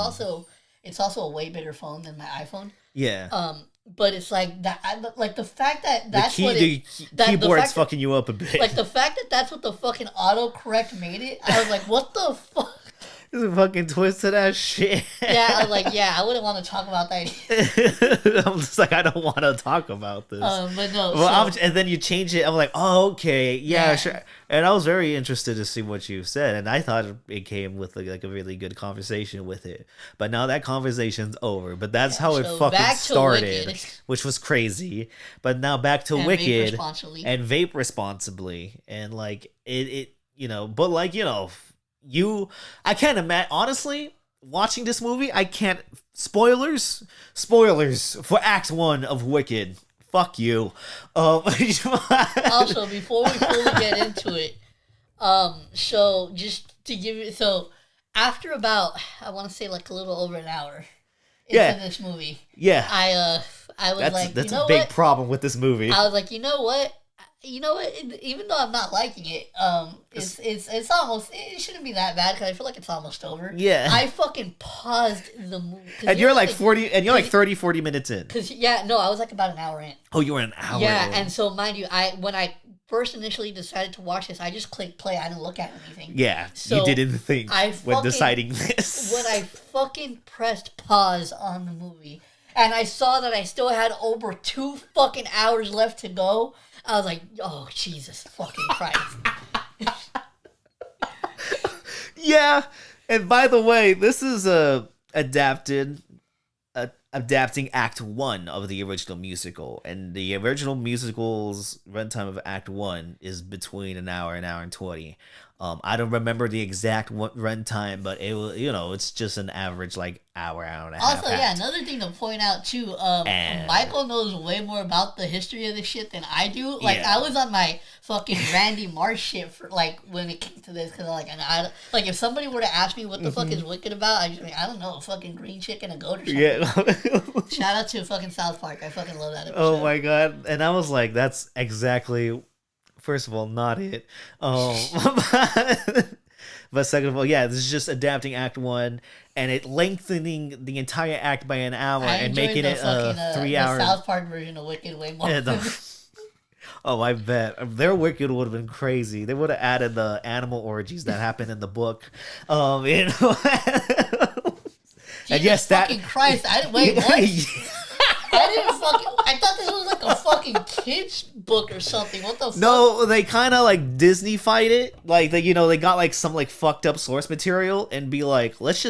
also a way better phone than my iPhone. Yeah. But it's like that, like the fact that that's the keyboard's fucking you up a bit. Like the fact that that's what the fucking autocorrect made it. I was like, what the fuck? It's fucking twisted ass shit. Yeah, I was like, I wouldn't want to talk about that. I'm just like, I don't want to talk about this. But no. Well, and then you change it. I'm like, oh, okay, yeah, sure. And I was very interested to see what you said, and I thought it came with like a really good conversation with it. But now that conversation's over. But that's how it fucking started, which was crazy. But now back to Wicked and vape responsibly, and like it, but like I can't imagine, honestly, watching this movie, I can't, spoilers for Act 1 of Wicked. Fuck you. Also, before we fully get into it, so just to give you, so after about, I want to say like a little over an hour into this movie, I was that's a big problem with this movie. I was like, you know what? Even though I'm not liking it, it's almost, it shouldn't be that bad because I feel like it's almost over. Yeah. I fucking paused the movie. And you're like 40 minutes in. I was like about an hour in. Oh, you were an hour in. Yeah, and so mind you, when I first initially decided to watch this, I just clicked play. I didn't look at anything. Yeah, so you didn't think when deciding this. When I fucking pressed pause on the movie and I saw that I still had over 2 fucking hours left to go, I was like, oh, Jesus fucking Christ. Yeah. And by the way, this is adapting Act 1 of the original musical. And the original musical's runtime of Act 1 is between an hour and 20. I don't remember the exact runtime, but it was, it's just an average like hour and a half. Also, another thing to point out too, Michael knows way more about the history of this shit than I do. Like, I was on my fucking Randy Marsh shit for like when it came to this, because like if somebody were to ask me what the fuck is Wicked about, I just like, I don't know, a fucking green chick and a goat or something. Yeah. Shout out to fucking South Park. I fucking love that episode. Oh my god! And I was like, that's exactly. First of all, not it. But second of all, this is just adapting Act 1 and it lengthening the entire act by an hour and making it 3 hours. The South Park version of Wicked way more. Oh, I bet their Wicked would have been crazy. They would have added the animal orgies that happened in the book. Jesus and yes, fucking Christ! Wait, what? I thought this was like a fucking kid's book or something. What the fuck? No, they kind of like Disney-fied it. Like, they got like some like fucked up source material and be like, let's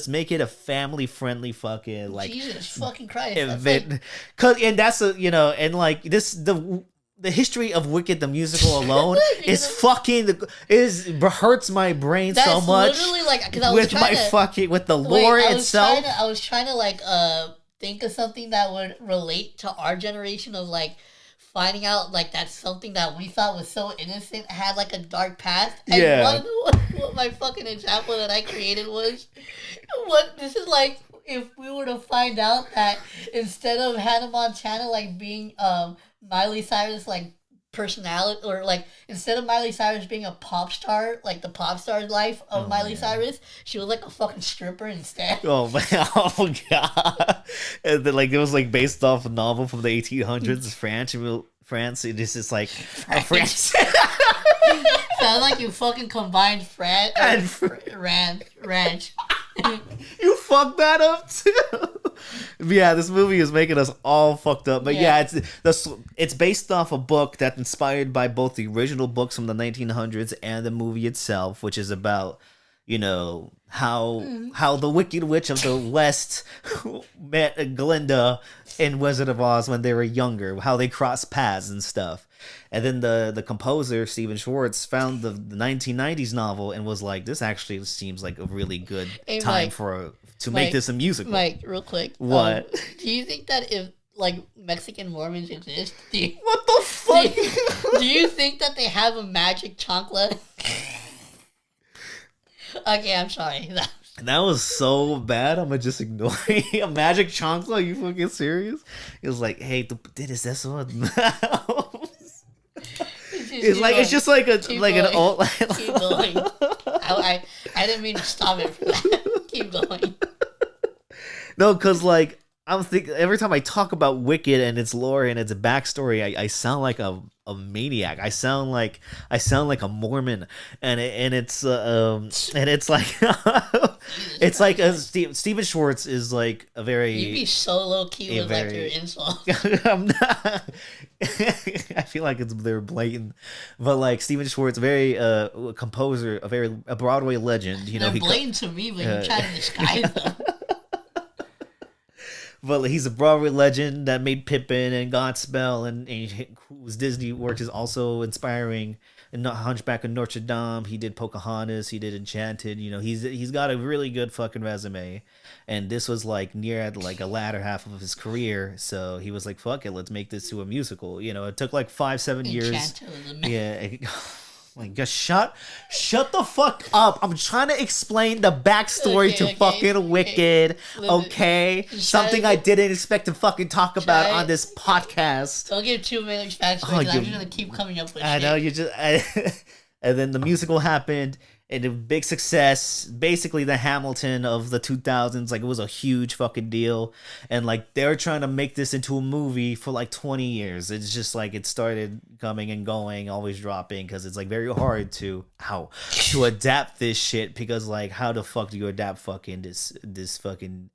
make it a family-friendly fucking like. Jesus fucking Christ. And that's and like this, the history of Wicked the musical alone hurts my brain so much. That's literally like, because I was with the lore itself. I was trying to like think of something that would relate to our generation of like finding out like that's something that we thought was so innocent had like a dark past. And what my fucking example that I created was, this is like if we were to find out that instead of Hannah Montana like being Miley Cyrus like personality, or like instead of Miley Cyrus being a pop star, like the pop star's life of Miley Cyrus, she was like a fucking stripper instead. Oh man, oh god. And then like it was like based off a novel from the 1800s, France. It is just like France. Sounds like you fucking combined ranch. You fucked that up too. Yeah, this movie is making us all fucked up. But yeah, it's based off a book that's inspired by both the original books from the 1900s and the movie itself, which is about, you know, how the Wicked Witch of the West met Glinda in Wizard of Oz when they were younger, how they crossed paths and stuff. And then the composer, Stephen Schwartz, found the 1990s novel and was like, this actually seems like a really good time to make this a musical. Mike, real quick. What? Do you think that if, like, Mexican Mormons exist, what the fuck? Do you think that they have a magic chancla? Okay, I'm sorry. That was so bad. I'm gonna just ignore it. A magic chancla? Are you fucking serious? It was like, hey, is this what? It's just like an old. Keep going. I didn't mean to stop it for that. Keep going. No, because like I'm thinking every time I talk about Wicked and its lore and its backstory, I sound like a maniac. I sound like a Mormon, and it's like it's like Stephen Schwartz is like a very. You'd be so low key with like your insults. I'm not. I feel like they're blatant, but like Stephen Schwartz, very composer, a Broadway legend. You know, they're blatant to me, but you try to disguise them. But he's a Broadway legend that made Pippin and Godspell, and whose Disney work is also inspiring. And Hunchback of Notre Dame, he did Pocahontas, he did Enchanted. You know, he's got a really good fucking resume, and this was like near at like a latter half of his career. So he was like, "Fuck it, let's make this to a musical." You know, it took like 5-7 years. Yeah. Like, just shut the fuck up. I'm trying to explain the backstory to fucking Wicked, okay? Something I didn't expect to fucking talk about on this podcast. Don't give too many backstory, I'm just going to keep coming up with I know, you just... And then the musical happened, and a big success. Basically, the Hamilton of the 2000s. Like, it was a huge fucking deal. And, like, they were trying to make this into a movie for, like, 20 years. It's just, like, it started coming and going, always dropping, because it's, like, very hard to adapt this shit. Because, like, how the fuck do you adapt fucking this fucking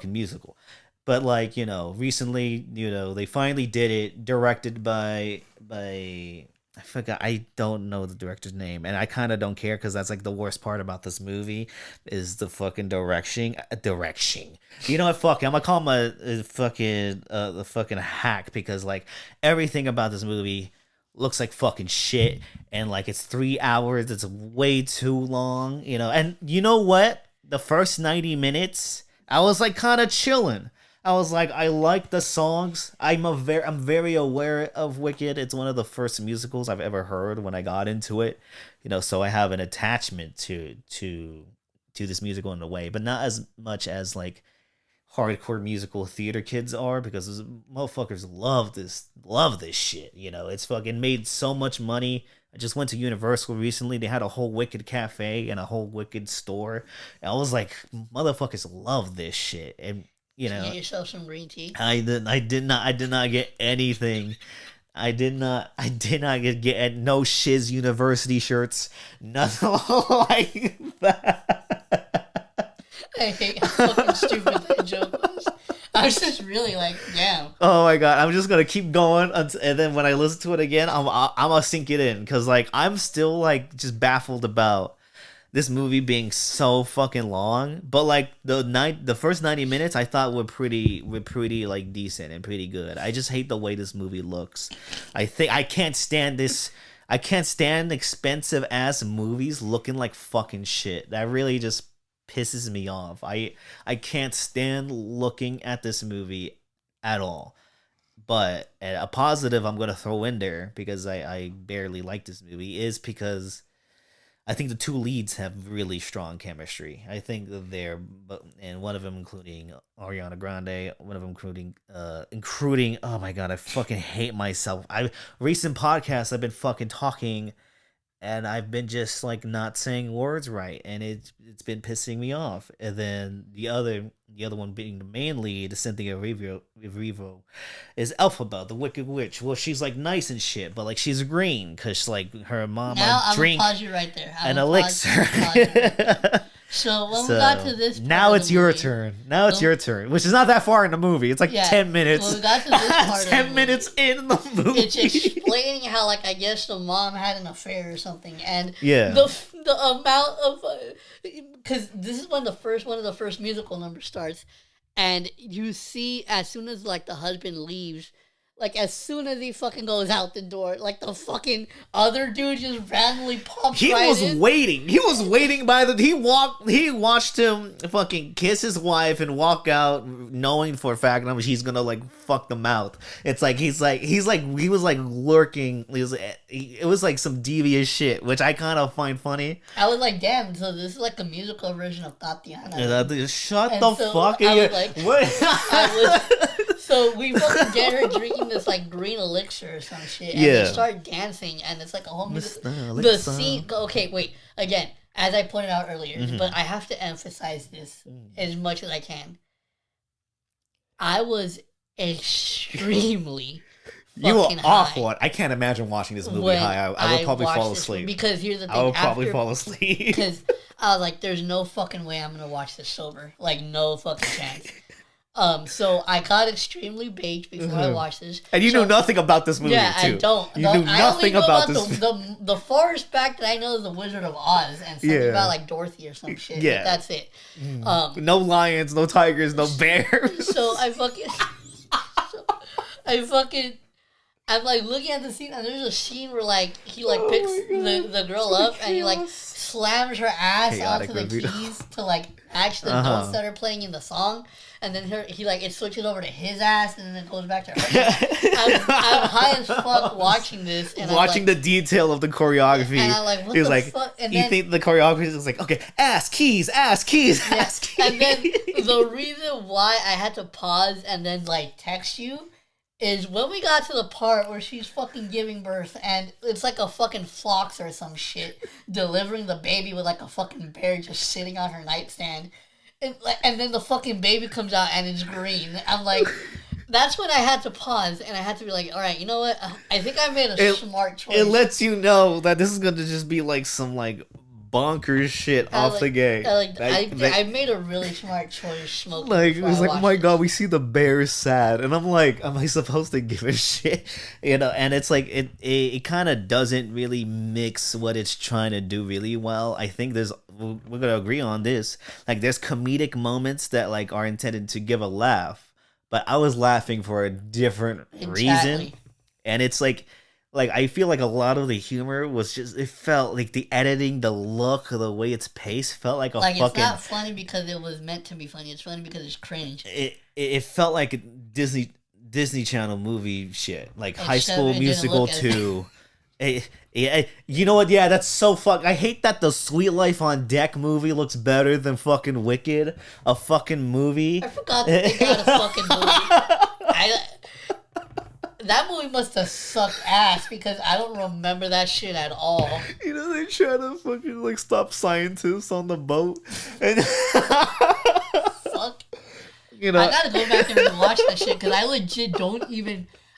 musical? But, like, you know, recently, you know, they finally did it, directed by I forgot. I don't know the director's name, and I kind of don't care because that's like the worst part about this movie is the fucking direction. You know what? Fuck it. I'm gonna call him a fucking the fucking hack because like everything about this movie looks like fucking shit, and like it's 3 hours. It's way too long, you know. And you know what? The first 90 minutes, I was like kind of chilling. I was like, I like the songs. I'm very aware of Wicked. It's one of the first musicals I've ever heard when I got into it, you know. So I have an attachment to this musical in a way, but not as much as like hardcore musical theater kids are, because those motherfuckers love this shit. You know, it's fucking made so much money. I just went to Universal recently. They had a whole Wicked cafe and a whole Wicked store. And I was like, motherfuckers love this shit. And you know, get yourself some green tea. I did not get anything. I did not get no Shiz University shirts. Nothing like that. I hate how fucking stupid that joke was. I was just really like, damn. Oh my god, I'm just gonna keep going, and then when I listen to it again, I'm gonna sink it in, because like I'm still like just baffled about this movie being so fucking long. But like the first 90 minutes I thought were pretty like decent and pretty good. I just hate the way this movie looks. I can't stand expensive ass movies looking like fucking shit. That really just pisses me off. I can't stand looking at this movie at all. But a positive I'm gonna throw in there, because I barely like this movie, is because I think the two leads have really strong chemistry. I think that and one of them including Ariana Grande, one of them including oh my god, I fucking hate myself. Recent podcasts I've been fucking talking and I've been just like not saying words right, and it's been pissing me off. And then the other one being the main lead, Cynthia Erivo, is Elphaba, the Wicked Witch. Well, she's like nice and shit, but like she's green because like her mama now drink I'm gonna pause you right there. an elixir. So when we got to this part now it's your movie, turn. Now it's your turn, which is not that far in the movie. It's like 10 minutes. When we got to this part 10 minutes in the movie. It's explaining how, like, I guess the mom had an affair or something, and yeah, the amount of because this is when one of the first musical numbers starts, and you see as soon as like the husband leaves. Like, as soon as he fucking goes out the door, like, the fucking other dude just randomly pops right in. He was waiting. He was waiting by the... He watched him fucking kiss his wife and walk out knowing for a fact he's gonna, like, fuck the mouth. It's like, he was, like, lurking. It was, like, some devious shit, which I kind of find funny. I was like, damn, so this is, like, a musical version of Tatiana. Shut the fuck up. I was like... What? So we fucking get her drinking this like green elixir or some shit, and they start dancing, and it's like a whole music. The scene. Okay, wait. Again, as I pointed out earlier, but I have to emphasize this as much as I can. I was extremely. You were awful. I can't imagine watching this movie high. I would probably fall asleep. Because here's the thing. I would probably fall asleep. Because I was like, "There's no fucking way I'm gonna watch this sober. Like, no fucking chance." So I got extremely baked before I watched this. And you knew nothing about this movie, yeah, too. I don't. You knew nothing about this movie. The farthest back that I know is The Wizard of Oz and something about, like, Dorothy or some shit. Yeah. But that's it. No lions, no tigers, no bears. So I fucking... I'm, like, looking at the scene, and there's a scene where, like, he, like, picks the girl up, and he, like, slams her ass onto the keys to, like, match the notes that are playing in the song. And then it switches over to his ass, and then it goes back to her. I'm high as fuck watching this. And watching the detail of the choreography. And I'm like, what the fuck? And you think the choreography is like, okay, ass, keys, ass, keys, ass, keys. And then the reason why I had to pause and then, like, text you is when we got to the part where she's fucking giving birth, and it's like a fucking fox or some shit delivering the baby with, like, a fucking bear just sitting on her nightstand. And then the fucking baby comes out and it's green. I'm like, that's when I had to pause and I had to be like, all right, you know what? I think I made a smart choice. It lets you know that this is going to just be like some like bonkers shit off the gate. I made a really smart choice smoking. Like, it was like, oh my god, we see the bear sad. And I'm like, am I supposed to give a shit? You know, and it's like, it kind of doesn't really mix what it's trying to do really well. I think we're going to agree on this. Like, there's comedic moments that like are intended to give a laugh, but I was laughing for a different reason. And it's like I feel like a lot of the humor was just, it felt like the editing, the look, the way it's paced felt like fucking... It's not funny because it was meant to be funny. It's funny because it's cringe. It felt like a Disney Channel movie shit. Like High School Musical 2. You know what? Yeah, that's so I hate that the Sweet Life on Deck movie looks better than fucking Wicked, a fucking movie. I forgot that they got a fucking movie. That movie must have sucked ass because I don't remember that shit at all. You know, they try to fucking like stop scientists on the boat. And fuck. You know, I gotta go back and rewatch that shit because I legit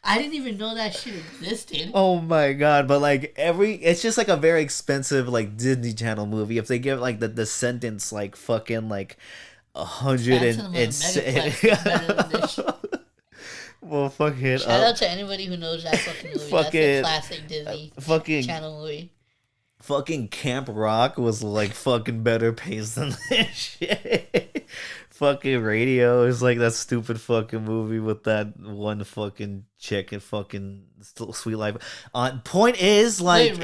I didn't even know that shit existed. Oh my god, but like it's just like a very expensive like Disney Channel movie. If they give like the sentence like fucking like 100 well, fuck it. Shout out to anybody who knows that fucking movie. That's a classic Disney Channel movie. Fucking Camp Rock was like fucking better paced than this shit. Fucking Radio is like that stupid fucking movie with that one fucking chick and fucking Sweet Life. Point is like,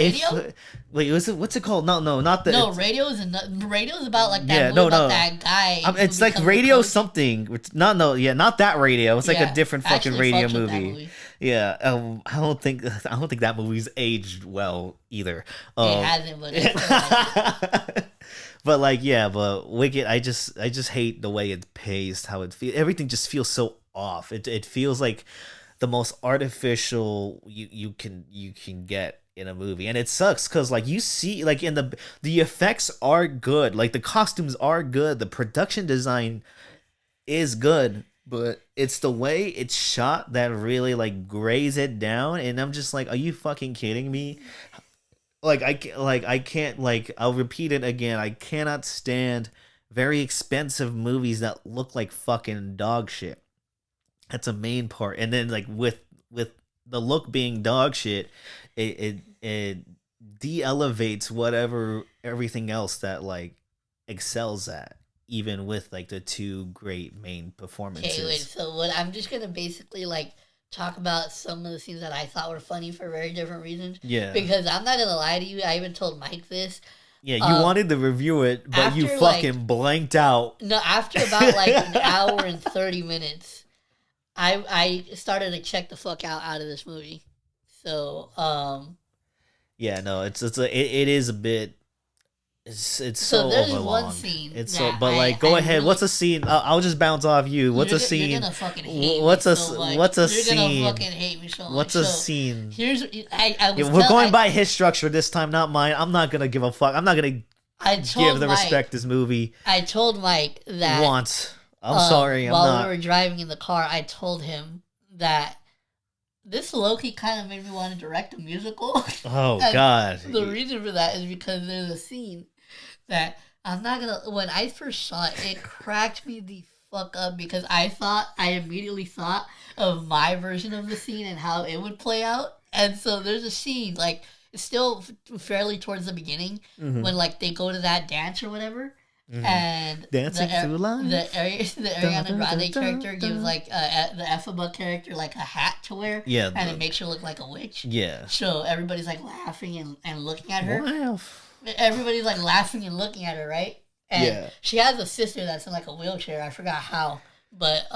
what's it called? No, not the. No, Radio is about like that movie about that guy. It's like Radio something. Not that Radio. It's like a different fucking Radio movie. Yeah, I don't think that movie's aged well either. It hasn't, but it's but like, yeah, but Wicked, I just hate the way it's paced, how it feels. Everything just feels so off. It feels like the most artificial you can get in a movie, and it sucks because like you see like in the effects are good, like the costumes are good, the production design is good, but it's the way it's shot that really like grays it down, and I'm just like, are you fucking kidding me? I can't, like, I'll repeat it again, I cannot stand very expensive movies that look like fucking dog shit. That's a main part, and then like with the look being dog shit, it de-elevates whatever everything else that like excels at, even with like the two great main performances. Okay, wait, so what I'm just gonna basically like talk about some of the scenes that I thought were funny for very different reasons. Yeah. Because I'm not gonna lie to you, I even told Mike this. Yeah, you wanted to review it, but you fucking like, blanked out. No, after about like an hour and 30 minutes, I started to check the fuck out of this movie. So, yeah, no, it is a bit. It's so there's overlong. One scene. It's so, but like, go ahead. Really, what's a scene? I'll just bounce off you. What's a scene? You're gonna fucking hate what's me a so much. What's a you're scene? You're gonna fucking hate me so much. What's a scene? Here's we're going by his structure this time, not mine. I'm not gonna give a fuck. I'm not gonna give the respect this movie. I told Mike that once. I'm sorry. I'm while not. we were driving in the car, I told him that this low-key kind of made me want to direct a musical. Oh God! The reason for that is because there's a scene that I'm not gonna. When I first saw it, it cracked me the fuck up because I immediately thought of my version of the scene and how it would play out. And so there's a scene like it's still fairly towards the beginning when like they go to that dance or whatever. Mm-hmm. And dancing through life. The Ariana Grande character gives like the Effaba character like a hat to wear, and it makes her look like a witch. Yeah. So everybody's like laughing and looking at her. Wow. Everybody's like laughing and looking at her, right? And she has a sister that's in like a wheelchair. I forgot how, but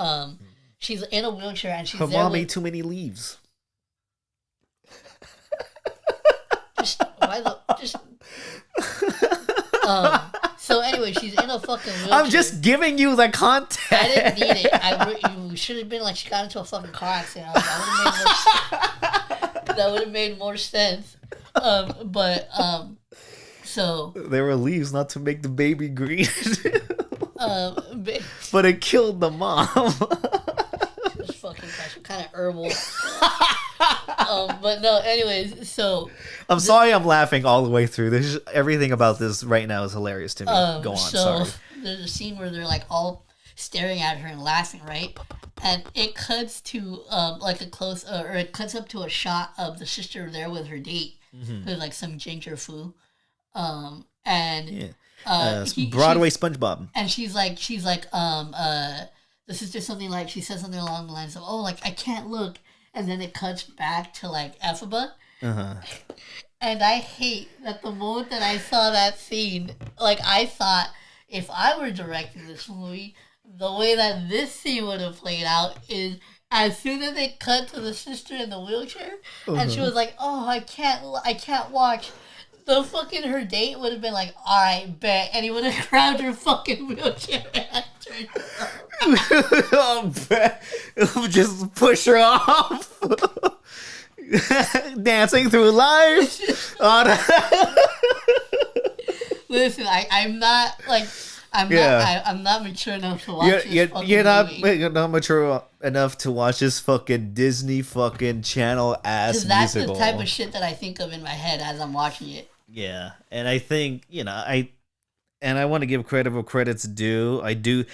she's in a wheelchair and she's her mom ate too many leaves. So anyway, she's in a fucking wheelchair. I'm just giving you the context. I didn't need it. You should have been like she got into a fucking car accident. That would have made more sense. So there were leaves not to make the baby green. But it killed the mom. This fucking gosh, what kind of herbal. But no, anyways, so I'm sorry I'm laughing all the way through. This everything about this right now is hilarious to me. Go on, sorry. There's a scene where they're like all staring at her and laughing, right? And it cuts to like a close or it cuts up to a shot of the sister there with her date with like some ginger foo. Broadway SpongeBob. And she's like the sister something like she says something along the lines of, oh, like I can't look. And then it cuts back to like Effaba. And I hate that the moment that I saw that scene, like I thought if I were directing this movie, the way that this scene would have played out is as soon as it cut to the sister in the wheelchair, and she was like, "Oh, I can't watch." The fucking her date would have been like, "All right, bet," and he would have grabbed her fucking wheelchair and turned her just push her off. Dancing through life. Listen, I'm not mature enough to watch this fucking movie. You're not mature enough to watch this fucking Disney fucking Channel ass musical. That's the type of shit that I think of in my head as I'm watching it. Yeah, and I think, I want to give credit where credit's due. I do,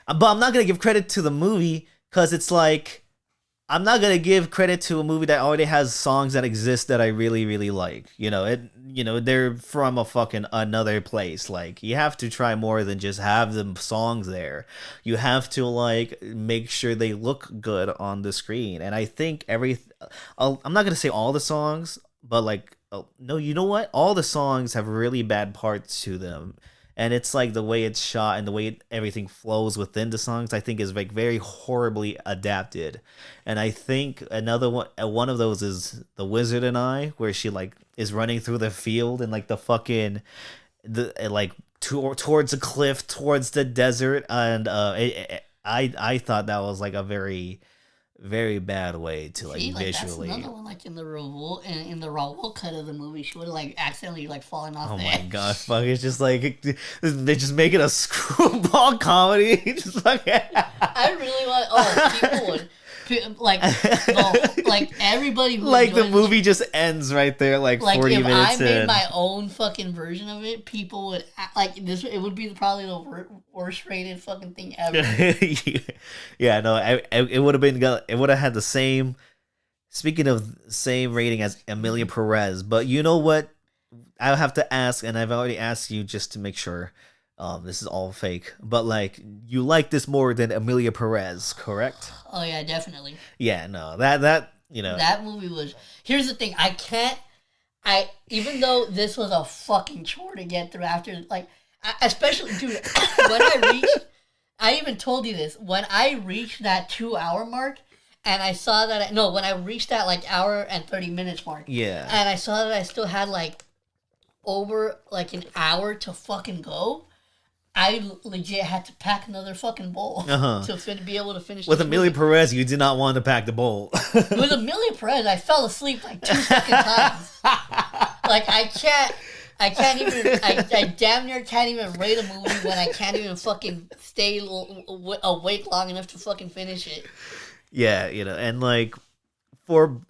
but I'm not going to give credit to the movie because it's like, I'm not going to give credit to a movie that already has songs that exist that I really, really like. They're from a fucking another place. Like, you have to try more than just have the songs there. You have to, like, make sure they look good on the screen. And I think I'm not going to say all the songs, but, like, no, you know what? All the songs have really bad parts to them. And it's like the way it's shot and the way everything flows within the songs, I think is like very horribly adapted. And I think another one of those is The Wizard and I, where she like is running through the field and like towards a cliff, towards the desert. And I thought that was like a very, very bad way to like visually. That's another one. Like in the Raul cut of the movie, she would have like accidentally like fallen off. Oh the my edge. god! Fuck! It's just like they just make it a screwball comedy. Just like I really want. Oh, people would. Like everybody would like the movie just ends right there, like 40 if minutes I made my own fucking version of it, people would like this. It would be probably the worst rated fucking thing ever. Yeah, no, it would have been. It would have had the same. Speaking of same rating as Emilia Perez, but you know what? I have to ask, and I've already asked you just to make sure. This is all fake, but like you like this more than Emilia Perez, correct? Oh yeah, definitely. Yeah, no, that you know that movie was. Here's the thing, even though this was a fucking chore to get through after, like, especially dude, I even told you this when I reached that 2 hour mark, and I saw that when I reached that like hour and 30 minutes mark, yeah, and I saw that I still had like over like an hour to fucking go. I legit had to pack another fucking bowl to be able to finish. With Emilia Perez, you did not want to pack the bowl. With Emilia Perez, I fell asleep like 2 fucking times. Like I can't even. I damn near can't even rate a movie when I can't even fucking stay awake long enough to fucking finish it. Yeah, and like for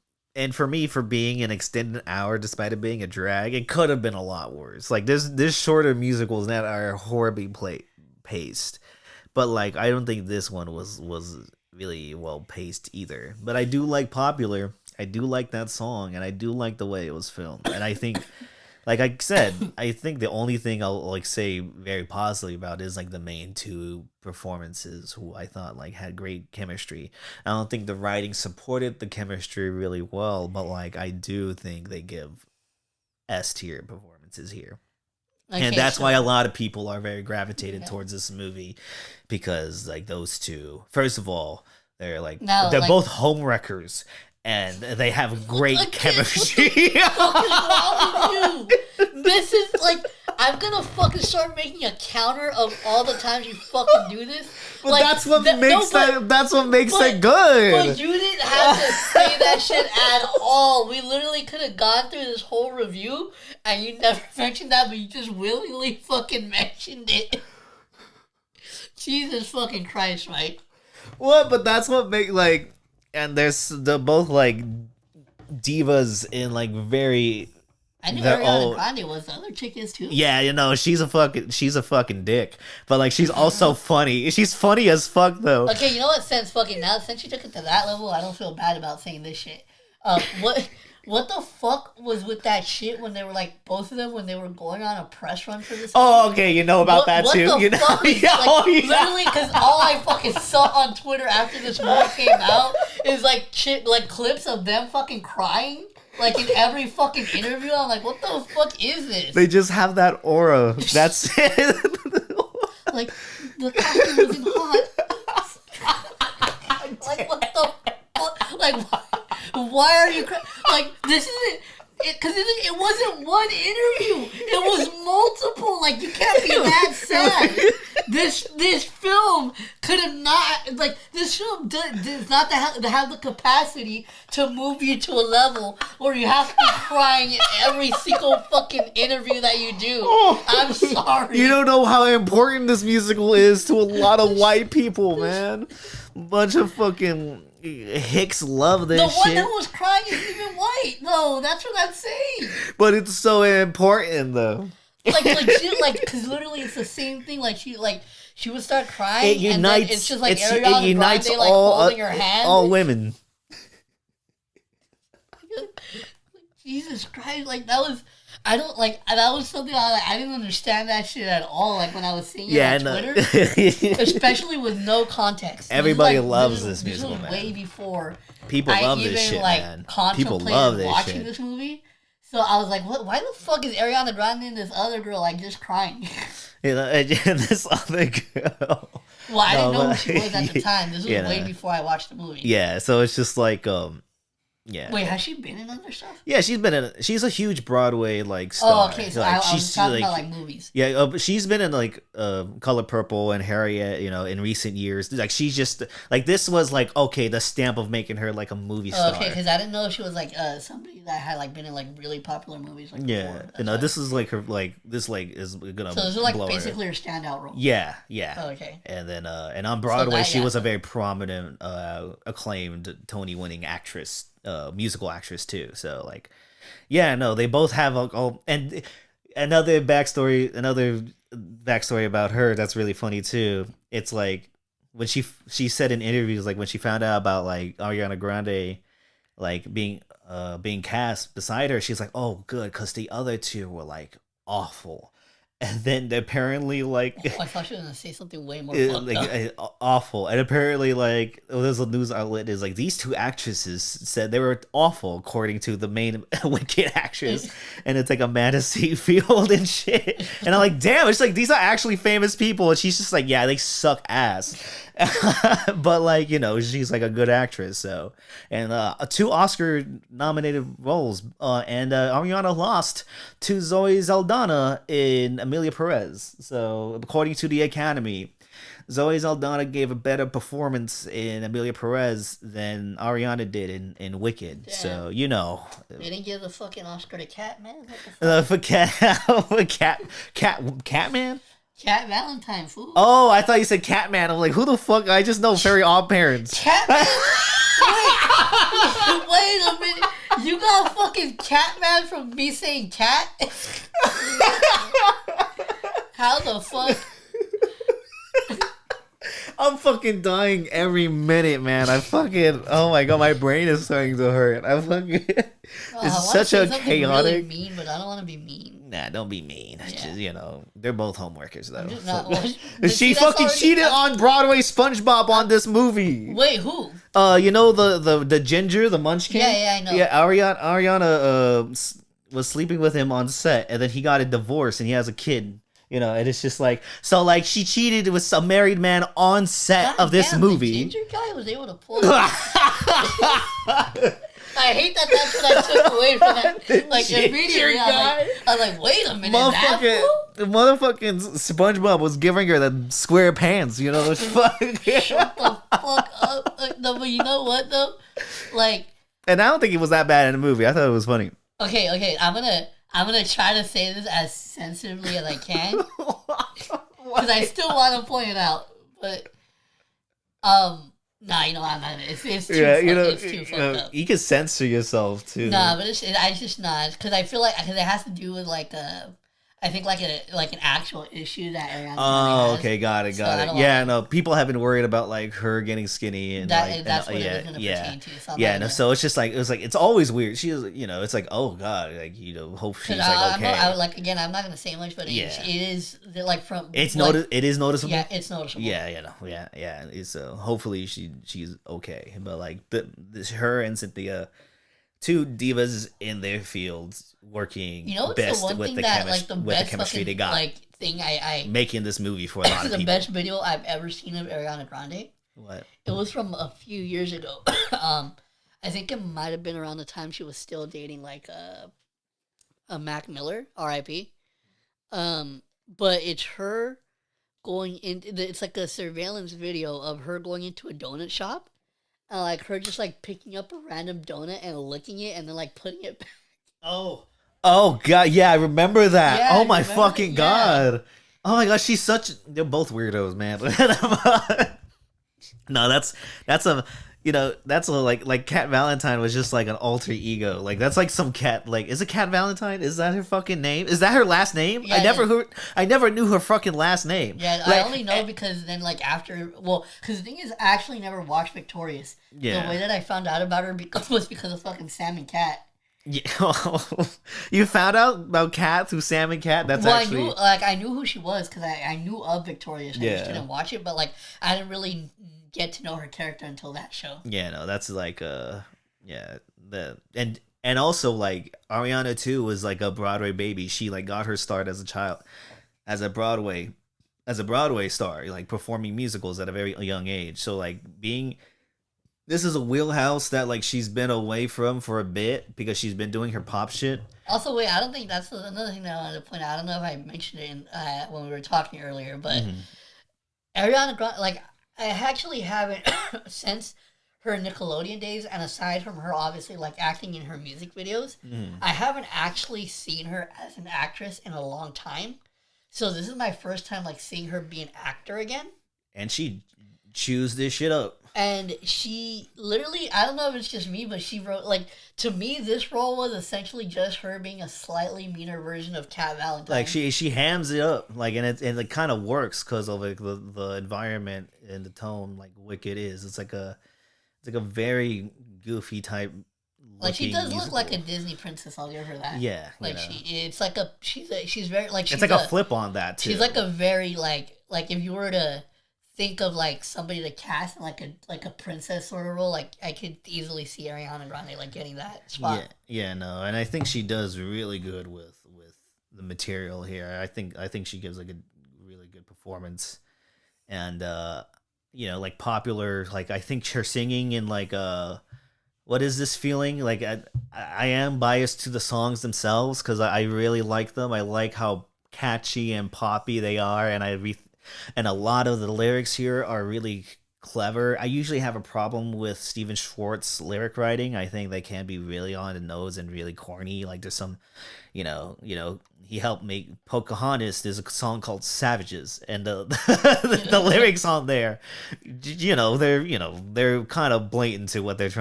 me, for being an extended hour, despite it being a drag, it could have been a lot worse. Like there's shorter musicals that are horribly paced, but like I don't think this one was really well paced either. But I do like Popular. I do like that song, and I do like the way it was filmed. And I think, like I said, I think the only thing I'll like say very positively about is like the main two performances, who I thought like had great chemistry. I don't think the writing supported the chemistry really well, but like I do think they give S tier performances here. Okay, and that's why a lot of people are very gravitated towards this movie, because like those two, first of all, they're both homewreckers. And they have great chemistry. What is wrong with you? This is like, I'm gonna fucking start making a counter of all the times you fucking do this. But like, that's what makes it good. But you didn't have to say that shit at all. We literally could have gone through this whole review, and you never mentioned that, but you just willingly fucking mentioned it. Jesus fucking Christ, right? What? But that's what make like. And they're both like divas in like very. I knew Ariana Grande was. The other chick is too. Yeah, she's a fucking dick. But like she's also funny. She's funny as fuck though. Okay, you know what? Since you took it to that level, I don't feel bad about saying this shit. What the fuck was with that shit when they were like both of them when they were going on a press run for this? Oh, okay, you know about that too. What the fuck is, literally, because all I fucking saw on Twitter after this movie came out is like shit, like clips of them fucking crying, like in every fucking interview. I'm like, what the fuck is this? They just have that aura. That's it. Like the costume wasn't hot. Like what the fuck? Like why are you like this isn't because it wasn't one interview, it was multiple. Like you can't be that sad. This film could have not, like, this film does not have the capacity to move you to a level where you have to be crying in every single fucking interview that you do. I'm sorry. You don't know how important this musical is to a lot of white people, man. Bunch of fucking hicks love this shit. The one that was crying isn't even white. No, that's what I'm saying. But it's so important, though. Like legit, like, because literally it's the same thing. Like she would start crying, it unites, and then it's just like Ariana Grande, like, holding her hand. All women. Jesus Christ! Like that was. I don't like that was something I didn't understand that shit at all. Like when I was seeing it on Twitter, especially with no context. Everybody loves this musical, man. Way before people love this shit, man. People love this watching shit. This movie. So I was like, "What? Why the fuck is Ariana Grande and this other girl like just crying?" You know, and this other girl. Well, I didn't know who she was at the time. This was way before I watched the movie. Yeah, so it's just like, Yeah. Wait, has she been in other stuff? Yeah, she's a huge Broadway like star. Oh, okay. So like, I was talking about like movies. Yeah, she's been in like Color Purple and Harriet, in recent years. Like she's just like this was like okay, the stamp of making her like a movie star. Okay, because I didn't know she was like somebody that had like been in like really popular movies. Like before. This is like her like this like is gonna. So this is like basically her standout role. Yeah. Oh, okay. And then and on Broadway, she was a very prominent, acclaimed Tony-winning actress. Musical actress too, so like they both have all and another backstory about her that's really funny too. It's like when she said in interviews, like when she found out about like Ariana Grande like being cast beside her, she's like, oh good, because the other two were like awful. And then apparently, like... I thought she was going to say something way more fucked up. Awful. And apparently, like, there's a news outlet is like, these two actresses said they were awful, according to the main Wicked actress. And it's like Amanda Seyfield and shit. And I'm like, damn, it's like, these are actually famous people. And she's just like, yeah, they suck ass. But, like, she's like a good actress, so. And 2 Oscar-nominated roles. And Ariana lost to Zoe Saldana in Emilia Perez. So, according to the Academy, Zoe Saldana gave a better performance in Emilia Perez than Ariana did in Wicked. Damn. So, They didn't give the fucking Oscar to Catman? For Catman? Cat Valentine, fool. Oh, I thought you said Catman. I'm like, who the fuck? I just know Very Odd Parents. Catman? Wait a minute. You got fucking Catman from me saying cat? How the fuck? I'm fucking dying every minute, man. Oh my god, my brain is starting to hurt. It's such a chaotic. Really mean, but I don't want to be mean. Nah, don't be mean. Yeah. Just, they're both homeworkers though. She fucking cheated on Broadway SpongeBob on this movie. Wait, who? The ginger, the munchkin. Yeah, I know. Yeah, Ariana was sleeping with him on set, and then he got a divorce, and he has a kid. And it's just like, so like she cheated with a married man on set of this movie. The ginger guy was able to pull it. I hate that that's what I took away from that. Like immediately, I was like, wait a minute, the motherfucking SpongeBob was giving her the square pants. Shut the fuck up. No, but you know what though? Like, and I don't think it was that bad in the movie. I thought it was funny. Okay. I'm gonna try to say this as sensitively as I can, because I still want to point it out. But nah, I'm not. It's too fucked up. You can censor yourself too. Nah, but I just not, because I feel like it has to do with like I think like an actual issue that Ariana has. Okay, got it. Yeah, no, people have been worried about like her getting skinny and that's what it was gonna pertain to. So so it's just like it's always weird. She is, it's like, oh god, like hope she's like okay. I'm not gonna say much, but it is like from it is noticeable. Yeah, it's noticeable. Yeah. It's hopefully she's okay, but like her and Cynthia, 2 divas in their fields working best with the chemistry they got. Like thing I making this movie for a lot of people. The best video I've ever seen of Ariana Grande. What? It was from a few years ago. I think it might have been around the time she was still dating like a Mac Miller, R.I.P. But it's her going it's like a surveillance video of her going into a donut shop. And like her just like picking up a random donut and licking it and then like putting it back. Oh god, yeah, I remember that. Yeah, oh my fucking god. Oh my gosh, they're both weirdos, man. No, that's like Cat Valentine was just like an alter ego. Like that's like some cat. Like, is it Cat Valentine? Is that her fucking name? Is that her last name? Yeah, I never knew her fucking last name. Yeah, like, I only know because then like because the thing is, I actually never watched Victorious. Yeah. The way that I found out about her was because of fucking Sam and Cat. Yeah. You found out about Cat through Sam and Cat? That's actually... I knew who she was because I knew of Victorious. I just didn't watch it, but like I didn't really get to know her character until that show. Yeah, no, that's like and also like Ariana too was like a Broadway baby. She like got her start as a child as a Broadway star, like performing musicals at a very young age. So like being this is a wheelhouse that like she's been away from for a bit because she's been doing her pop shit. Also, wait, I don't think that's another thing that I wanted to point out. I don't know if I mentioned it when we were talking earlier, but Ariana Grande, like, I actually haven't since her Nickelodeon days, and aside from her obviously like acting in her music videos, I haven't actually seen her as an actress in a long time. So this is my first time like seeing her be an actor again. And she chews this shit up. And she literally, I don't know if it's just me, but she wrote, like, to me, this role was essentially just her being a slightly meaner version of Cat Valentine. Like, she hams it up, like, and it kind of works because of like the environment and the tone, like Wicked is. It's like a very goofy type. Like, she does look like a Disney princess. I'll give her that. Yeah, like it's like she's very like it's like a flip on that too. She's like a very like if you were to think of like somebody to cast in like a princess sort of role, like I could easily see Ariana Grande like getting that spot. Yeah, no, and I think she does really good with the material here. I think she gives like a really good performance, and like popular. Like I think her singing in like what is this feeling? Like I am biased to the songs themselves because I really like them. I like how catchy and poppy they are, and and a lot of the lyrics here are really clever. I usually have a problem with Steven Schwartz's lyric writing. I think they can be really on the nose and really corny. Like there's some, he helped make Pocahontas. There's a song called Savages, and the lyrics on there, they're kind of blatant to what it's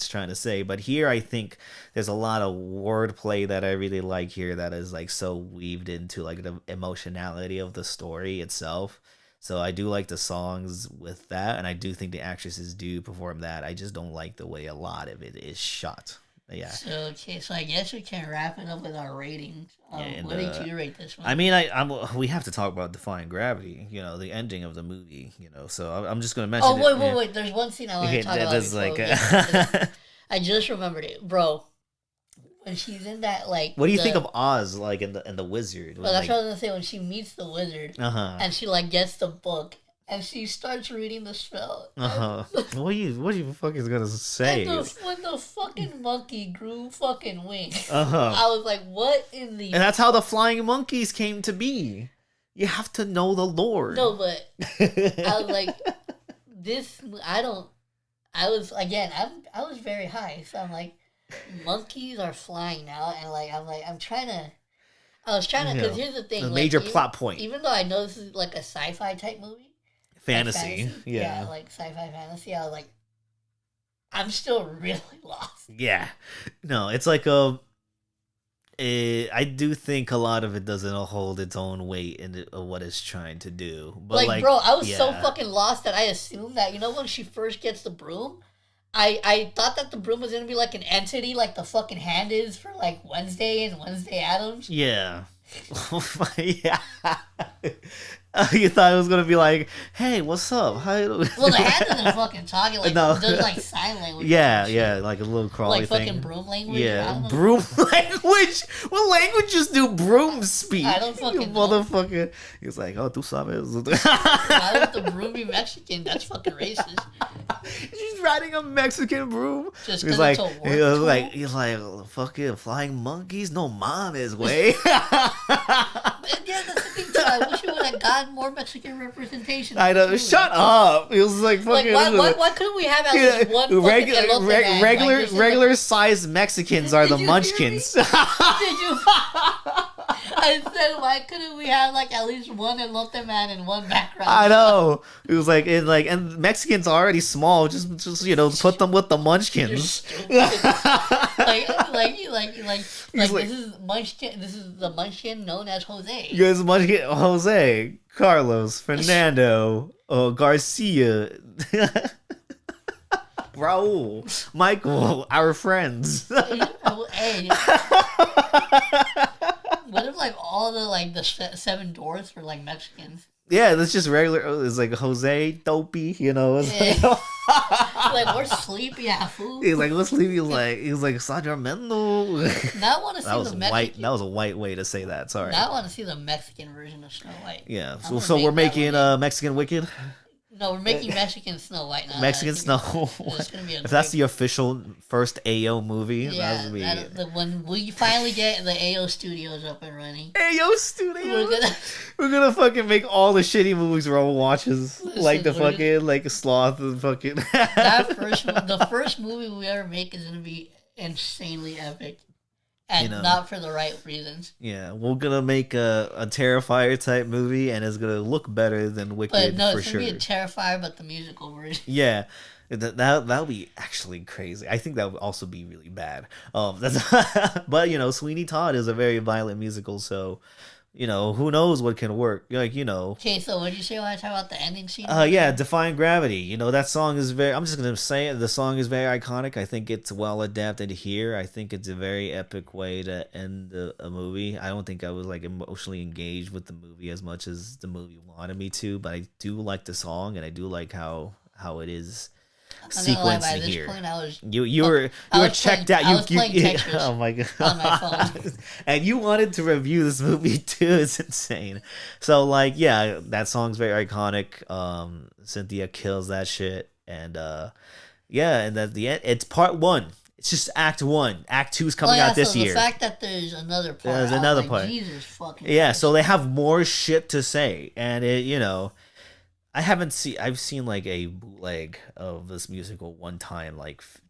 trying to say. But here, I think there's a lot of wordplay that I really like here that is like so weaved into like the emotionality of the story itself. So I do like the songs with that, and I do think the actresses do perform that. I just don't like the way a lot of it is shot. Yeah. So I guess we can wrap it up with our ratings. What did you rate this one? I mean, we have to talk about Defying Gravity. The ending of the movie. So I'm just going to mention. Oh wait! There's one scene I want to talk about. I just remembered it, bro. When she's in that like. What do you think of Oz like in the Wizard? Well, that's what I was gonna say. When she meets the wizard, and she like gets the book. And she starts reading the spell. What you fucking gonna say? When the fucking monkey grew fucking wings, I was like, "What in the?" And that's how the flying monkeys came to be. You have to know the lore. No, but I was like, "This." I was very high, so I'm like, monkeys are flying now, and like I was trying to because here's the thing, the major plot point. Even though I know this is like a sci-fi type movie. Fantasy. Yeah, like sci-fi fantasy. I was like, I'm still really lost. Yeah. No, it's like I do think a lot of it doesn't hold its own weight in what it's trying to do. But like bro, I was so fucking lost that I assumed that, when she first gets the broom, I thought that the broom was going to be like an entity like the fucking hand is for like Wednesday and Wednesday Addams. Yeah. Yeah. You thought it was gonna be like, "Hey, what's up?" Well, the hand doesn't fucking talk. Like no. There's like sign language. Yeah, like a little crawly like thing. Like fucking broom language. Yeah, broom language. What languages do brooms speak? I don't fucking motherfucker. He was like, "Oh, tú sabes." Why would the broom be Mexican? That's fucking racist. She's riding a Mexican broom. Just because it's a word he's like, fucking flying monkeys. No mames, way. Yeah, that's the thing too. I wish we would have gotten more Mexican representation. I know. Shut up. It was like fucking. Like, why couldn't we have at least one regular sized Mexicans are the Munchkins. Did you? I said, why couldn't we have like at least one elote man and one background? I know. It was like and Mexicans are already small. Just put them with the Munchkins. This is Munchkin. This is the Munchkin known as Jose. Yes, Munchkin Jose, Carlos, Fernando, Garcia, Raul, Michael, our friends. Hey. What if like all the seven dwarfs were like Mexicans? Yeah, that's just regular. It's like Jose, Dopey, It's like we're sleepy at food. He's like, we're sleepy. He's like Sacramento. Now I want to see the Mexican. That was a white way to say that. Sorry. Now I want to see the Mexican version of Snow White. Yeah. So we're making Mexican Wicked. No, we're making Mexican Snow White now. Mexican Snow White. It's gonna be if that's the official first AO movie, yeah, when we finally get the AO Studios up and running. AO Studios. We're gonna fucking make all the shitty movies Ro watches, like the fucking like Sloth and fucking. The first movie we ever make is gonna be insanely epic. And not for the right reasons. Yeah, we're gonna make a Terrifier type movie, and it's gonna look better than Wicked for sure. But no, it's gonna be a Terrifier, but the musical version. Yeah, that'll be actually crazy. I think that would also be really bad. But Sweeney Todd is a very violent musical, so. Who knows what can work? Okay, so what did you say when I talk about the ending scene? Yeah, Defying Gravity. That song is I'm just going to say it. The song is very iconic. I think it's well adapted here. I think it's a very epic way to end a movie. I don't think I was emotionally engaged with the movie as much as the movie wanted me to, but I do like the song, and I do like how it is sequence in here. You were checked out. I was playing Tetris oh my god! On my phone. And you wanted to review this movie too. It's insane. So that song's very iconic. Cynthia kills that shit, and and at the end, it's part 1. It's just Act 1. Act 2 is coming out this year. The fact that there's another part. There's another part. Jesus fucking. Yeah, Christ. so they have more shit to say, and I've seen a bootleg of this musical one time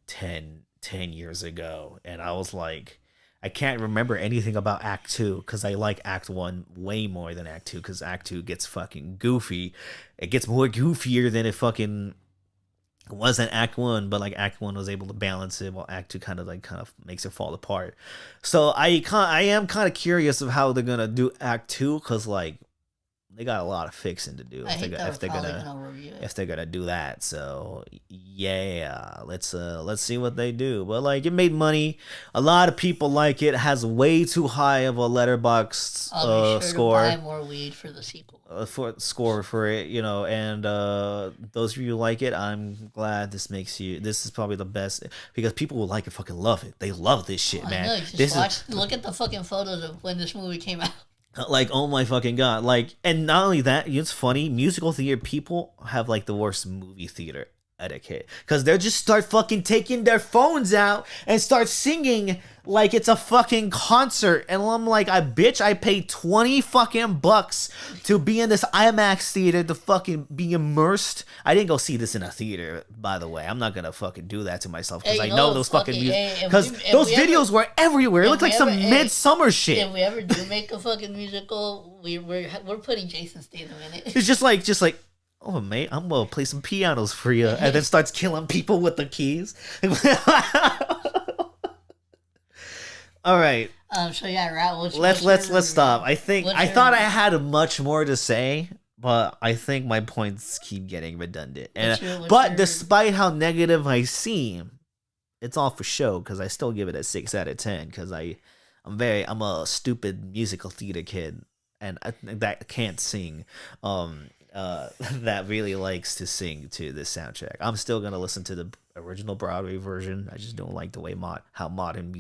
10 years ago, and I was like, I can't remember anything about Act 2 because I like Act 1 way more than Act 2 because Act 2 gets fucking goofy. It gets more goofier than it fucking was in Act 1, but Act 1 was able to balance it while Act 2 kind of makes it fall apart. So I am kind of curious of how they're gonna do Act 2 because they got a lot of fixing to do if they're gonna do that. So yeah, let's see what they do. But it made money. A lot of people like it. Has way too high of a Letterboxd I'll be sure score. To buy more weed for the sequel. For it, and those of you who like it, I'm glad this is probably the best because people will fucking love it. They love this shit, man. I know, look at the fucking photos of when this movie came out. Oh my fucking god. And not only that, it's funny, musical theater people have the worst movie theater etiquette because they'll just start fucking taking their phones out and start singing like it's a fucking concert, and I'm like, I paid 20 fucking bucks to be in this IMAX theater to fucking be immersed. I didn't go see this in a theater, by the way. I'm not gonna fucking do that to myself because I know those fucking music, because those videos were everywhere. It looked like some midsummer shit. If we ever do make a fucking musical, we're putting Jason Statham in it. It's just like oh mate, I'm gonna play some pianos for you, and then starts killing people with the keys. All right. So yeah, let's stop. I thought I had much more to say, but I think my points keep getting redundant. Despite how negative I seem, it's all for show because I still give it a 6 out of 10 because I'm a stupid musical theater kid and that can't sing. That really likes to sing to this soundtrack. I'm still gonna listen to the original Broadway version. I just don't like the way how modern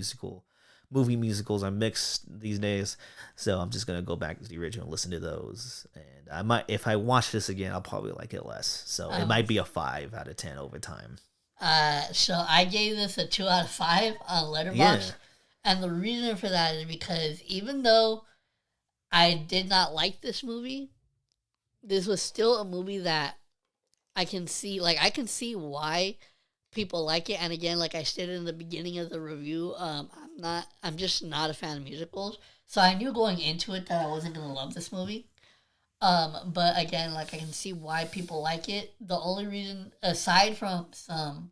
movie musicals are mixed these days. So I'm just gonna go back to the original, listen to those, and I might, if I watch this again, I'll probably like it less. So it might be a 5 out of 10 over time. So I gave this a 2 out of 5 on Letterboxd, and the reason for that is because even though I did not like this movie, this was still a movie that I can see why people like it. And again, like I stated in the beginning of the review, I'm just not a fan of musicals. So I knew going into it that I wasn't going to love this movie. But again, I can see why people like it. The only reason, aside from some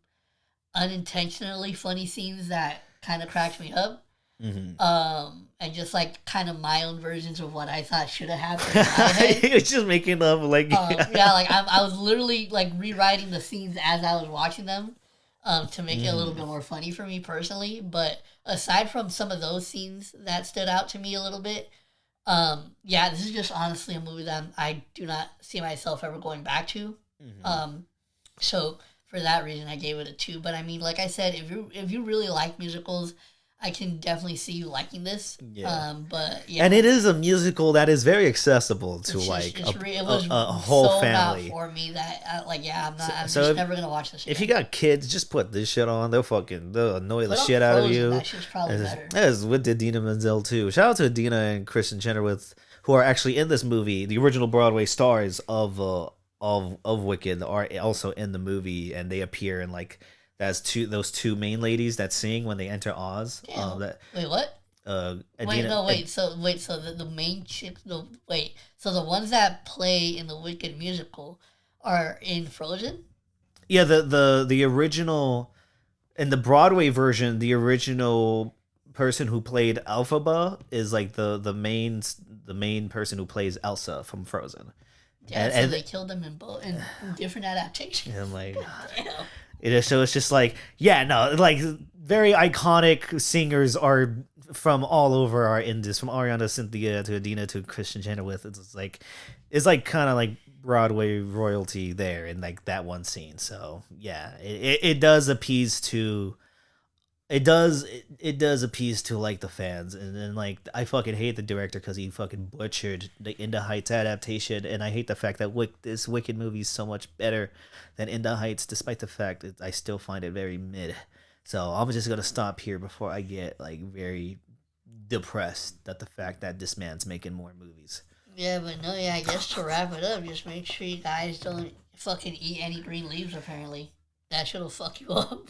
unintentionally funny scenes that kind of cracked me up, and just kind of my own versions of what I thought should have happened in my head. It's just making up I was literally rewriting the scenes as I was watching them, to make it a little bit more funny for me personally. But aside from some of those scenes that stood out to me a little bit, this is just honestly a movie that I do not see myself ever going back to. So for that reason, I gave it a 2. But I mean, like I said, if you really like musicals, I can definitely see you liking this. Yeah. But yeah. And it is a musical that is very accessible to a whole so family. Not for me that I'm just never gonna watch this again. If you got kids, just put this shit on. They'll annoy the shit out of you. That shit's probably better. As with Idina Menzel too. Shout out to Idina and Kristen Chenoweth, who are actually in this movie. The original Broadway stars of Wicked are also in the movie, and they appear in like those two main ladies that sing when they enter Oz. Wait, what? Idina, So the main chicks. So the ones that play in the Wicked musical are in Frozen. Yeah, the original in the Broadway version, the original person who played Elphaba is like the main person who plays Elsa from Frozen. Yeah, and they killed them in different adaptations. And like, so it's just like, yeah, no, like very iconic singers are from all over our indies, from Ariana Cynthia to Idina to Kristen Chenoweth. It's like kind of like Broadway royalty there in like that one scene. So yeah, it does appease to. It does appease to like the fans, and then like I fucking hate the director because he fucking butchered the In the Heights adaptation, and I hate the fact that this Wicked movie is so much better than In the Heights, despite the fact that I still find it very mid. So I'm just gonna stop here before I get like very depressed at the fact that this man's making more movies. Yeah, but no, yeah, I guess to wrap it up, just make sure you guys don't fucking eat any green leaves. Apparently, that shit'll fuck you up.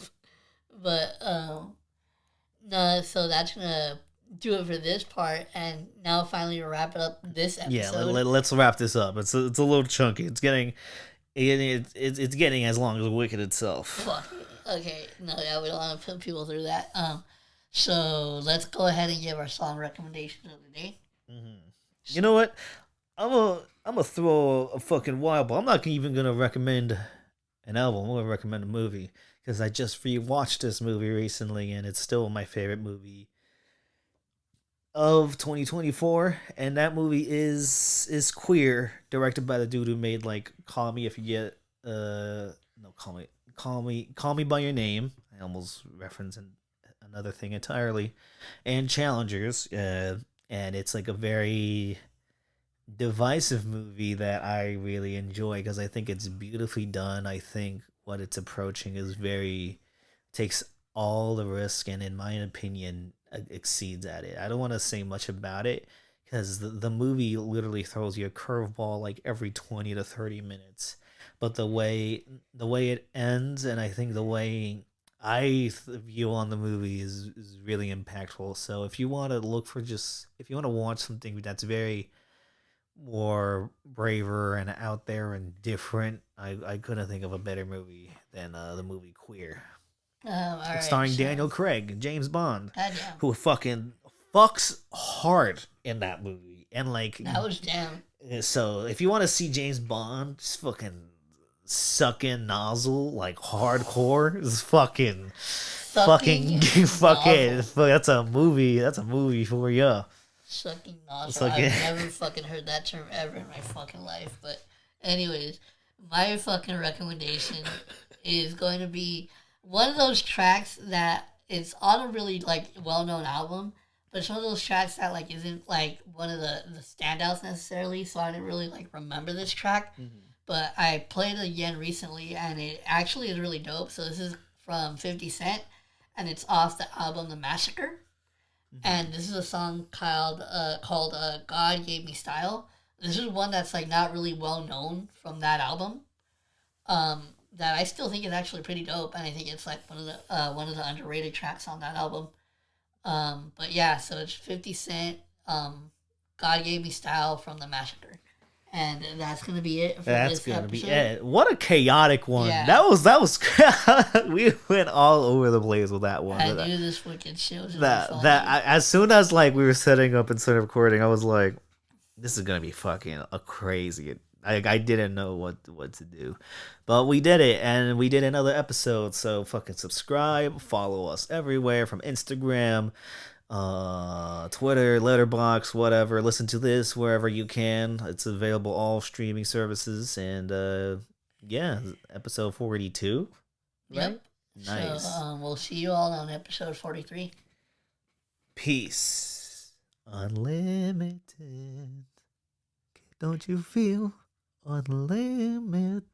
But no, so that's gonna do it for this part, and now finally to wrap it up this episode. Yeah, let's wrap this up. It's a little chunky. It's getting as long as Wicked itself. Fuck. Okay, no, yeah, we don't want to put people through that. So let's go ahead and give our song recommendations of the day. Mm-hmm. You know what? I'm gonna throw a fucking wild ball. I'm not even gonna recommend an album. I'm gonna recommend a movie. Because I just rewatched this movie recently, and it's still my favorite movie of 2024. And that movie is Queer, directed by the dude who made like Call Me If You Get Call Me by Your Name. I almost referenced another thing entirely, and Challengers. And it's like a very divisive movie that I really enjoy because I think it's beautifully done. I think what it's approaching is takes all the risk, and in my opinion exceeds at it. I don't want to say much about it because the movie literally throws you a curveball like every 20 to 30 minutes, but the way it ends, and I think the way I view on the movie is really impactful. So if you want to watch something that's very more braver and out there and different, I couldn't think of a better movie than the movie Queer. Starring Daniel Craig and James Bond, who fucking fucks hard in that movie, and like that was down. So if you want to see James Bond just fucking sucking nozzle like hardcore, is fucking that's a movie for you. Sucking nozzle. I've never fucking heard that term ever in my fucking life. But anyways, my fucking recommendation is going to be one of those tracks that is on a really like well-known album, but it's one of those tracks that like isn't like one of the standouts necessarily. So I didn't really like remember this track, but I played it again recently, and it actually is really dope. So this is from 50 Cent, and it's off the album The Massacre. And this is a song called God Gave Me Style. This is one that's like not really well known from that album. That I still think is actually pretty dope, and I think it's like one of the underrated tracks on that album. But yeah, so it's 50 Cent, God Gave Me Style from The Massacre. And that's gonna be it for this episode. What a chaotic one! Yeah. That was we went all over the place with that one. I knew this wicked shit was as soon as like we were setting up and started recording, I was like, "This is gonna be fucking a crazy." I didn't know what to do, but we did it, and we did another episode. So fucking subscribe, follow us everywhere from Instagram, Twitter, Letterboxd, whatever. Listen to this wherever you can. It's available all streaming services, and yeah, episode 42. Right? Yep. Nice. So we'll see you all on episode 43. Peace unlimited. Don't you feel unlimited?